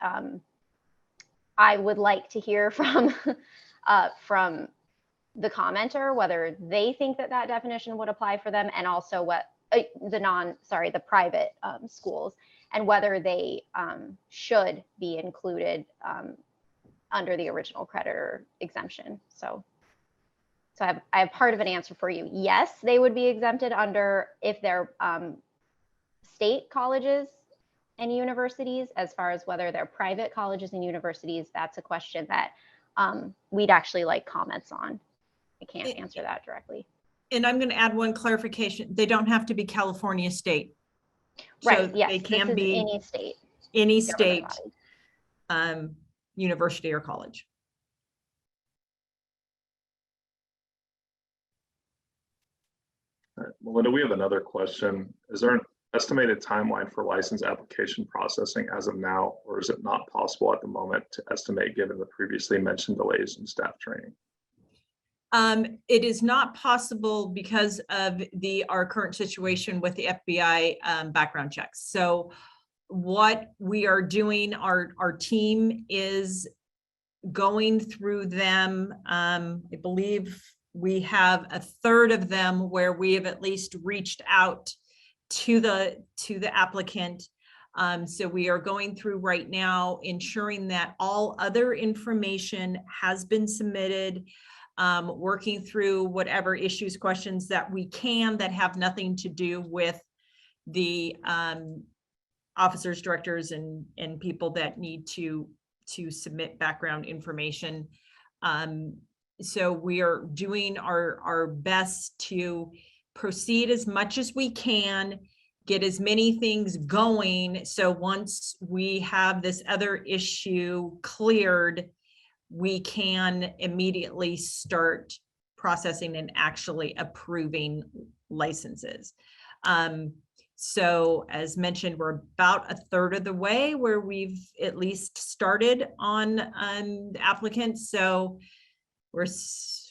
I would like to hear from the commenter, whether they think that that definition would apply for them, and also what the private schools, and whether they should be included under the original creditor exemption. So I have part of an answer for you. Yes, they would be exempted under if they're state colleges and universities. As far as whether they're private colleges and universities, that's a question that we'd actually like comments on. I can't answer that directly. And I'm going to add one clarification. They don't have to be California state. Right, So yes, they can this is be any state. Any state body. University or college. All right, Melinda, we have another question. Is there an estimated timeline for license application processing as of now, or is it not possible at the moment to estimate given the previously mentioned delays in staff training? It is not possible because of our current situation with the FBI background checks. So what we are doing, our team is going through them. I believe we have a third of them where we have at least reached out to the applicant. So we are going through right now, ensuring that all other information has been submitted, working through whatever issues, questions that we can that have nothing to do with the officers, directors, and people that need to submit background information. So we are doing our best to proceed as much as we can, get as many things going. So once we have this other issue cleared, we can immediately start processing and actually approving licenses. So as mentioned, we're about a third of the way where we've at least started on applicants. So we're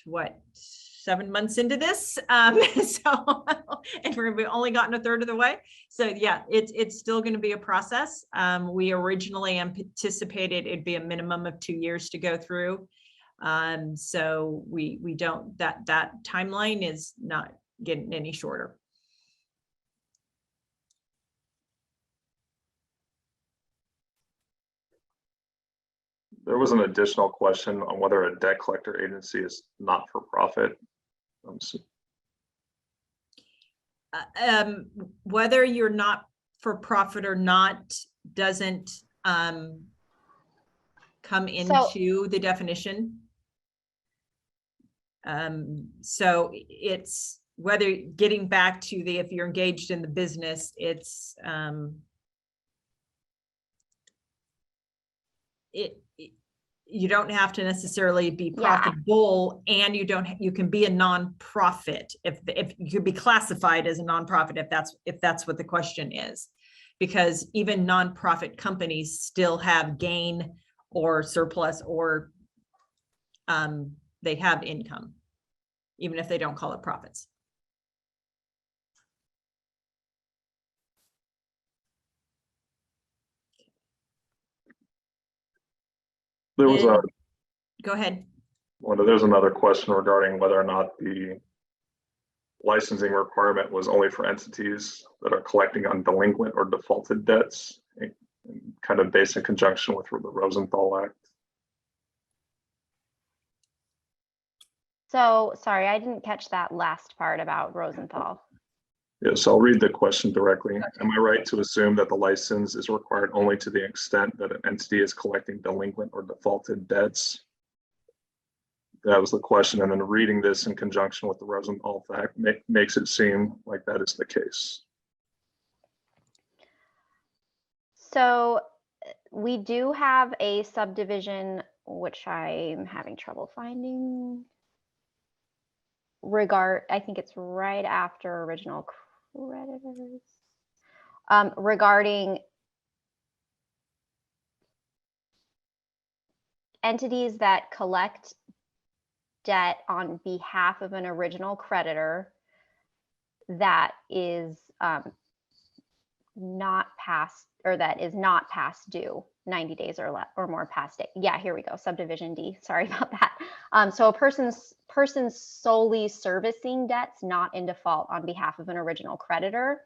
what, 7 months into this, and we've only gotten a third of the way. So yeah, it's still going to be a process. We originally anticipated it'd be a minimum of 2 years to go through. So we don't, that timeline is not getting any shorter. There was an additional question on whether a debt collector agency is not for profit. Whether you're not for profit or not doesn't come into the definition. So it's whether, getting back to the, if you're engaged in the business, it's you don't have to necessarily be profitable, and you can be a nonprofit if you could be classified as a nonprofit if that's what the question is, because even nonprofit companies still have gain or surplus, or they have income. even if they don't call it profits. There was a, Go ahead. well, there's another question regarding whether or not the licensing requirement was only for entities that are collecting on delinquent or defaulted debts, kind of based in conjunction with the Rosenthal Act. So, sorry, I didn't catch that last part about Rosenthal. Yes, I'll read the question directly. Am I right to assume that the license is required only to the extent that an entity is collecting delinquent or defaulted debts? That was the question. And then reading this in conjunction with the Rosenthal Act makes it seem like that is the case. So we do have a subdivision, which I'm having trouble finding. I think it's right after original creditors. Regarding entities that collect debt on behalf of an original creditor that is not past, or that is not past due 90 days or more past date. Yeah, here we go. Subdivision D. Sorry about that. So a person's solely servicing debts not in default on behalf of an original creditor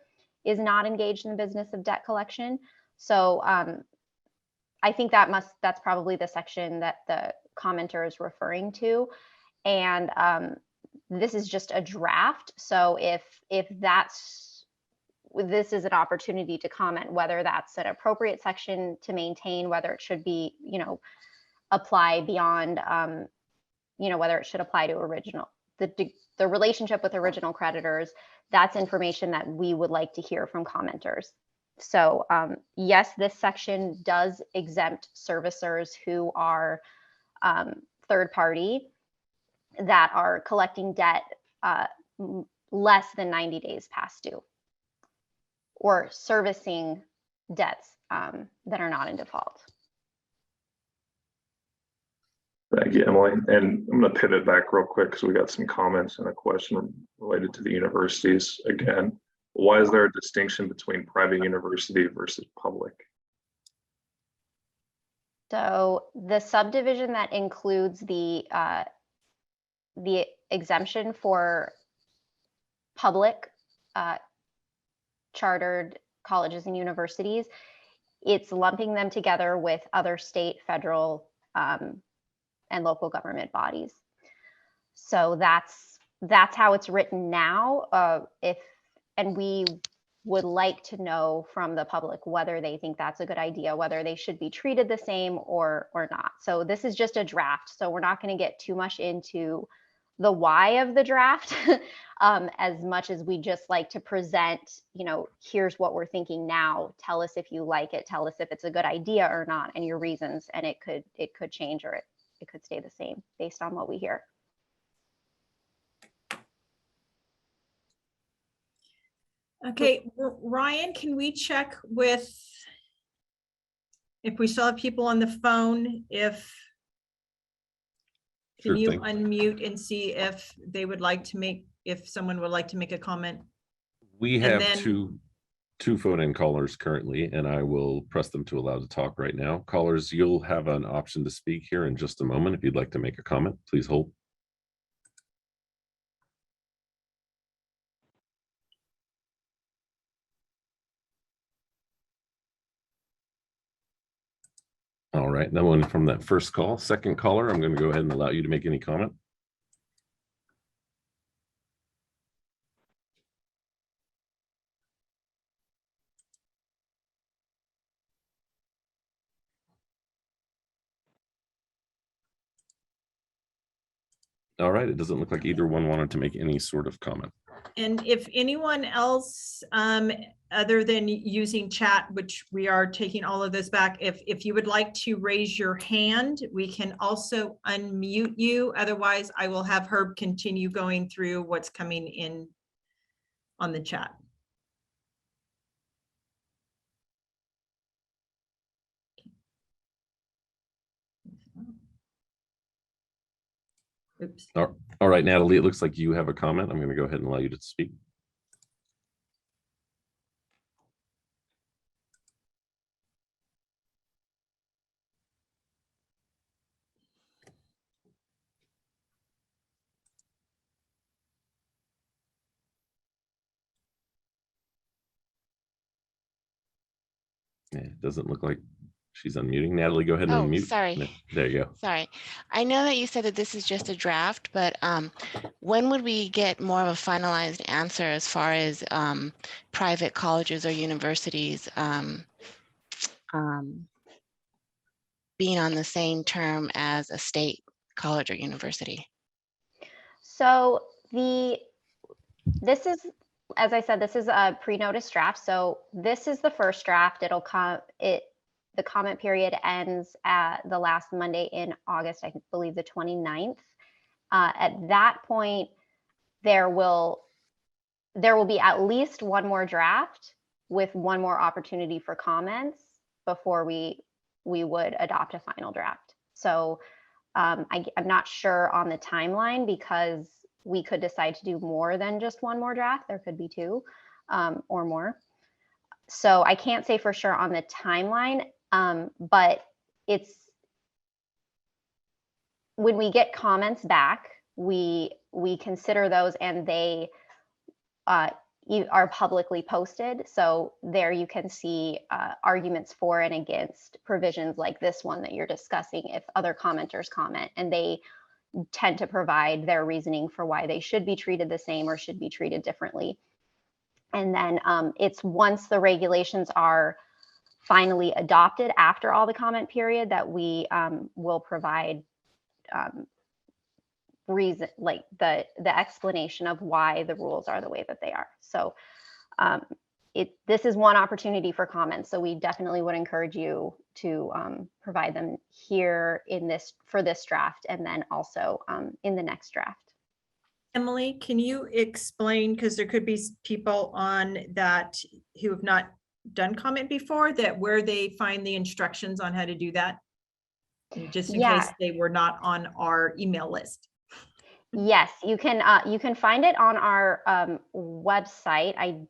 is not engaged in the business of debt collection. So I think that's probably the section that the commenter is referring to. And this is just a draft. So if this is an opportunity to comment whether that's an appropriate section to maintain, whether it should be, apply beyond, whether it should apply to the relationship with original creditors. That's information that we would like to hear from commenters. So yes, this section does exempt servicers who are third party that are collecting debt less than 90 days past due, or servicing debts that are not in default. Thank you, Emily. And I'm going to pivot back real quick because we got some comments and a question related to the universities. Again, why is there a distinction between private university versus public? So the subdivision that includes the exemption for public chartered colleges and universities, it's lumping them together with other state, federal, and local government bodies. So that's how it's written now. And we would like to know from the public whether they think that's a good idea, whether they should be treated the same or not. So this is just a draft. So we're not going to get too much into the why of the draft as much as we just like to present, here's what we're thinking now. Tell us if you like it. Tell us if it's a good idea or not, and your reasons. And it could change, or it could stay the same based on what we hear. Okay, Ryan, can we check if we still have people on the phone? Can you unmute and see if they would like to if someone would like to make a comment? We have two phone-in callers currently, and I will press them to allow to talk right now. Callers, you'll have an option to speak here in just a moment. If you'd like to make a comment, please hold. All right, no one from that first call. Second caller, I'm going to go ahead and allow you to make any comment. All right, it doesn't look like either one wanted to make any sort of comment. And if anyone else, other than using chat, which we are taking all of this back, if you would like to raise your hand, we can also unmute you. Otherwise, I will have Herb continue going through what's coming in on the chat. Oops. All right, Natalie, it looks like you have a comment. I'm going to go ahead and allow you to speak. Yeah, it doesn't look like she's unmuting. Natalie, go ahead and Oh, unmute. sorry. There you go. Sorry. I know that you said that this is just a draft, but when would we get more of a finalized answer as far as private colleges or universities being on the same term as a state college or university? So this is, as I said, this is a pre-notice draft. So this is the first draft. The comment period ends at the last Monday in August, I believe the 29th. At that point, there will be at least one more draft with one more opportunity for comments before we would adopt a final draft. So I'm not sure on the timeline because we could decide to do more than just one more draft. There could be two or more. So I can't say for sure on the timeline, but it's when we get comments back, we consider those and they are publicly posted. So there you can see arguments for and against provisions like this one that you're discussing if other commenters comment, and they tend to provide their reasoning for why they should be treated the same or should be treated differently. And then it's once the regulations are finally adopted after all the comment period that we will provide reason, like the explanation of why the rules are the way that they are. So this is one opportunity for comments. So we definitely would encourage you to provide them here for this draft, and then also in the next draft. Emily, can you explain, because there could be people on that who have not done comment before, that where they find the instructions on how to do that? Just in case they were not on our email list. Yes, you can find it on our website.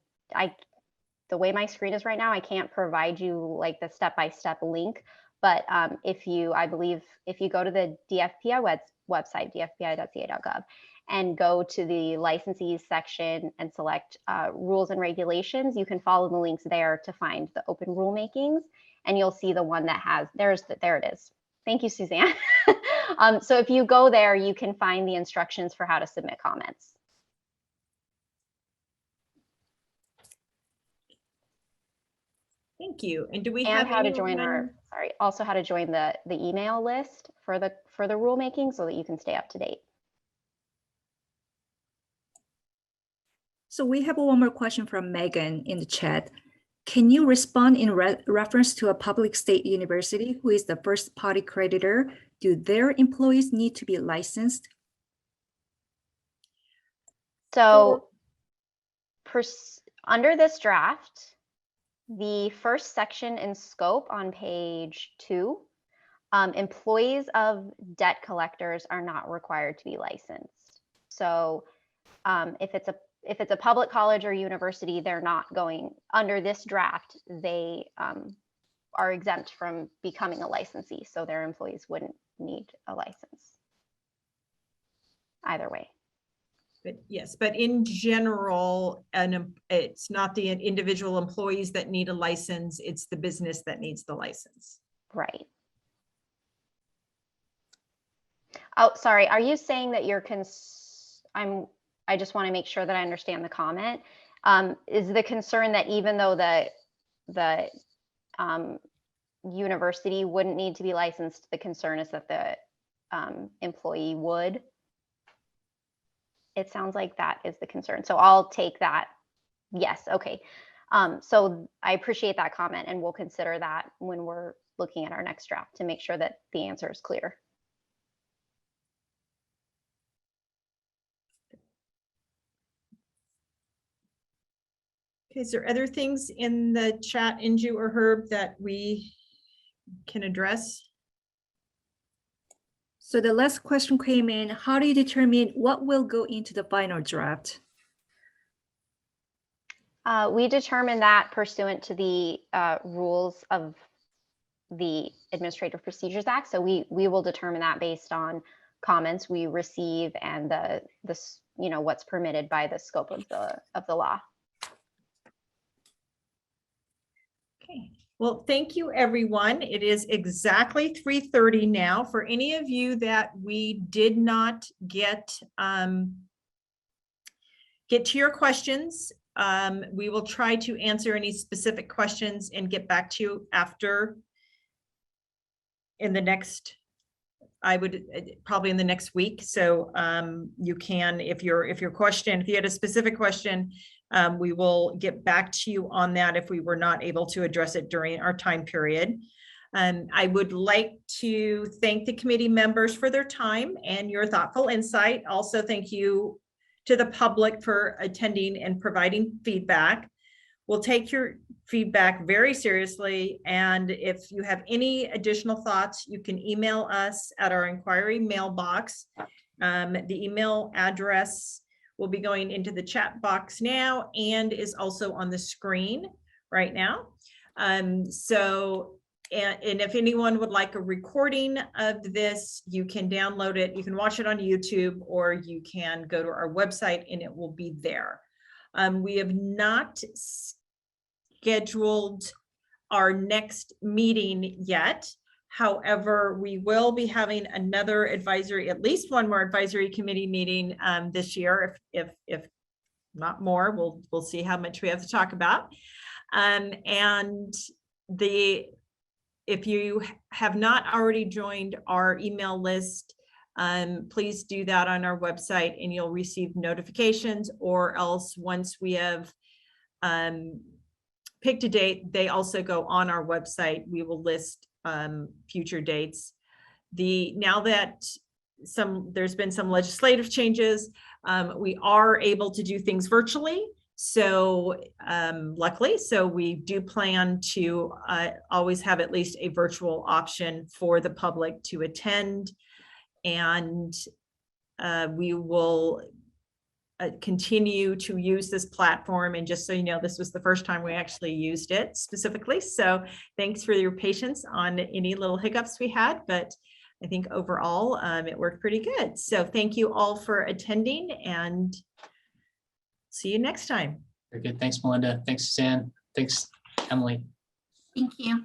The way my screen is right now, I can't provide you like the step-by-step link, but I believe if you go to the DFPI website, dfpi.ca.gov, and go to the licensees section and select rules and regulations, you can follow the links there to find the open rulemakings, and you'll see the one that has, there it is. Thank you, Suzanne. So if you go there, you can find the instructions for how to submit comments. Thank you. And do we and have how to join also how to join the email list for the rulemaking so that you can stay up to date. So we have one more question from Megan in the chat. Can you respond in reference to a public state university who is the first party creditor? Do their employees need to be licensed? So under this draft, the first section in scope on page 2, employees of debt collectors are not required to be licensed. So if it's a public college or university, they're not going under this draft. They are exempt from becoming a licensee, so their employees wouldn't need a license either way. But yes, but in general, it's not the individual employees that need a license, it's the business that needs the license. Right. Oh, sorry. Are you saying that you're I just want to make sure that I understand the comment. Is the concern that even though the university wouldn't need to be licensed, the concern is that the employee would? It sounds like that is the concern. So I'll take that. Yes. Okay. So I appreciate that comment, and we'll consider that when we're looking at our next draft to make sure that the answer is clear. Okay, is there other things in the chat, Inju or Herb, that we can address? So the last question came in, how do you determine what will go into the final draft? We determine that pursuant to the rules of the Administrative Procedures Act. So we will determine that based on comments we receive and the what's permitted by the scope of the law. Okay, well, thank you, everyone. It is exactly 3:30 now. For any of you that we did not get to your questions, we will try to answer any specific questions and get back to you after in the next, I would probably in the next week. So you can, if you had a specific question, we will get back to you on that if we were not able to address it during our time period. I would like to thank the committee members for their time and your thoughtful insight. Also, thank you to the public for attending and providing feedback. We'll take your feedback very seriously. And if you have any additional thoughts, you can email us at our inquiry mailbox. The email address will be going into the chat box now and is also on the screen right now. And if anyone would like a recording of this, you can download it. You can watch it on YouTube, or you can go to our website and it will be there. We have not scheduled our next meeting yet. However, we will be having another advisory, at least one more advisory committee meeting this year. If not more, we'll see how much we have to talk about. If you have not already joined our email list, please do that on our website and you'll receive notifications, or else once we have picked a date, they also go on our website. We will list future dates. Now that there's been some legislative changes, we are able to do things virtually. So luckily, so we do plan to always have at least a virtual option for the public to attend. And we will continue to use this platform. And just so you know, this was the first time we actually used it specifically. So thanks for your patience on any little hiccups we had, but I think overall it worked pretty good. So thank you all for attending and see you next time. Very good. Thanks, Melinda. Thanks, Suzanne. Thanks, Emily. Thank you.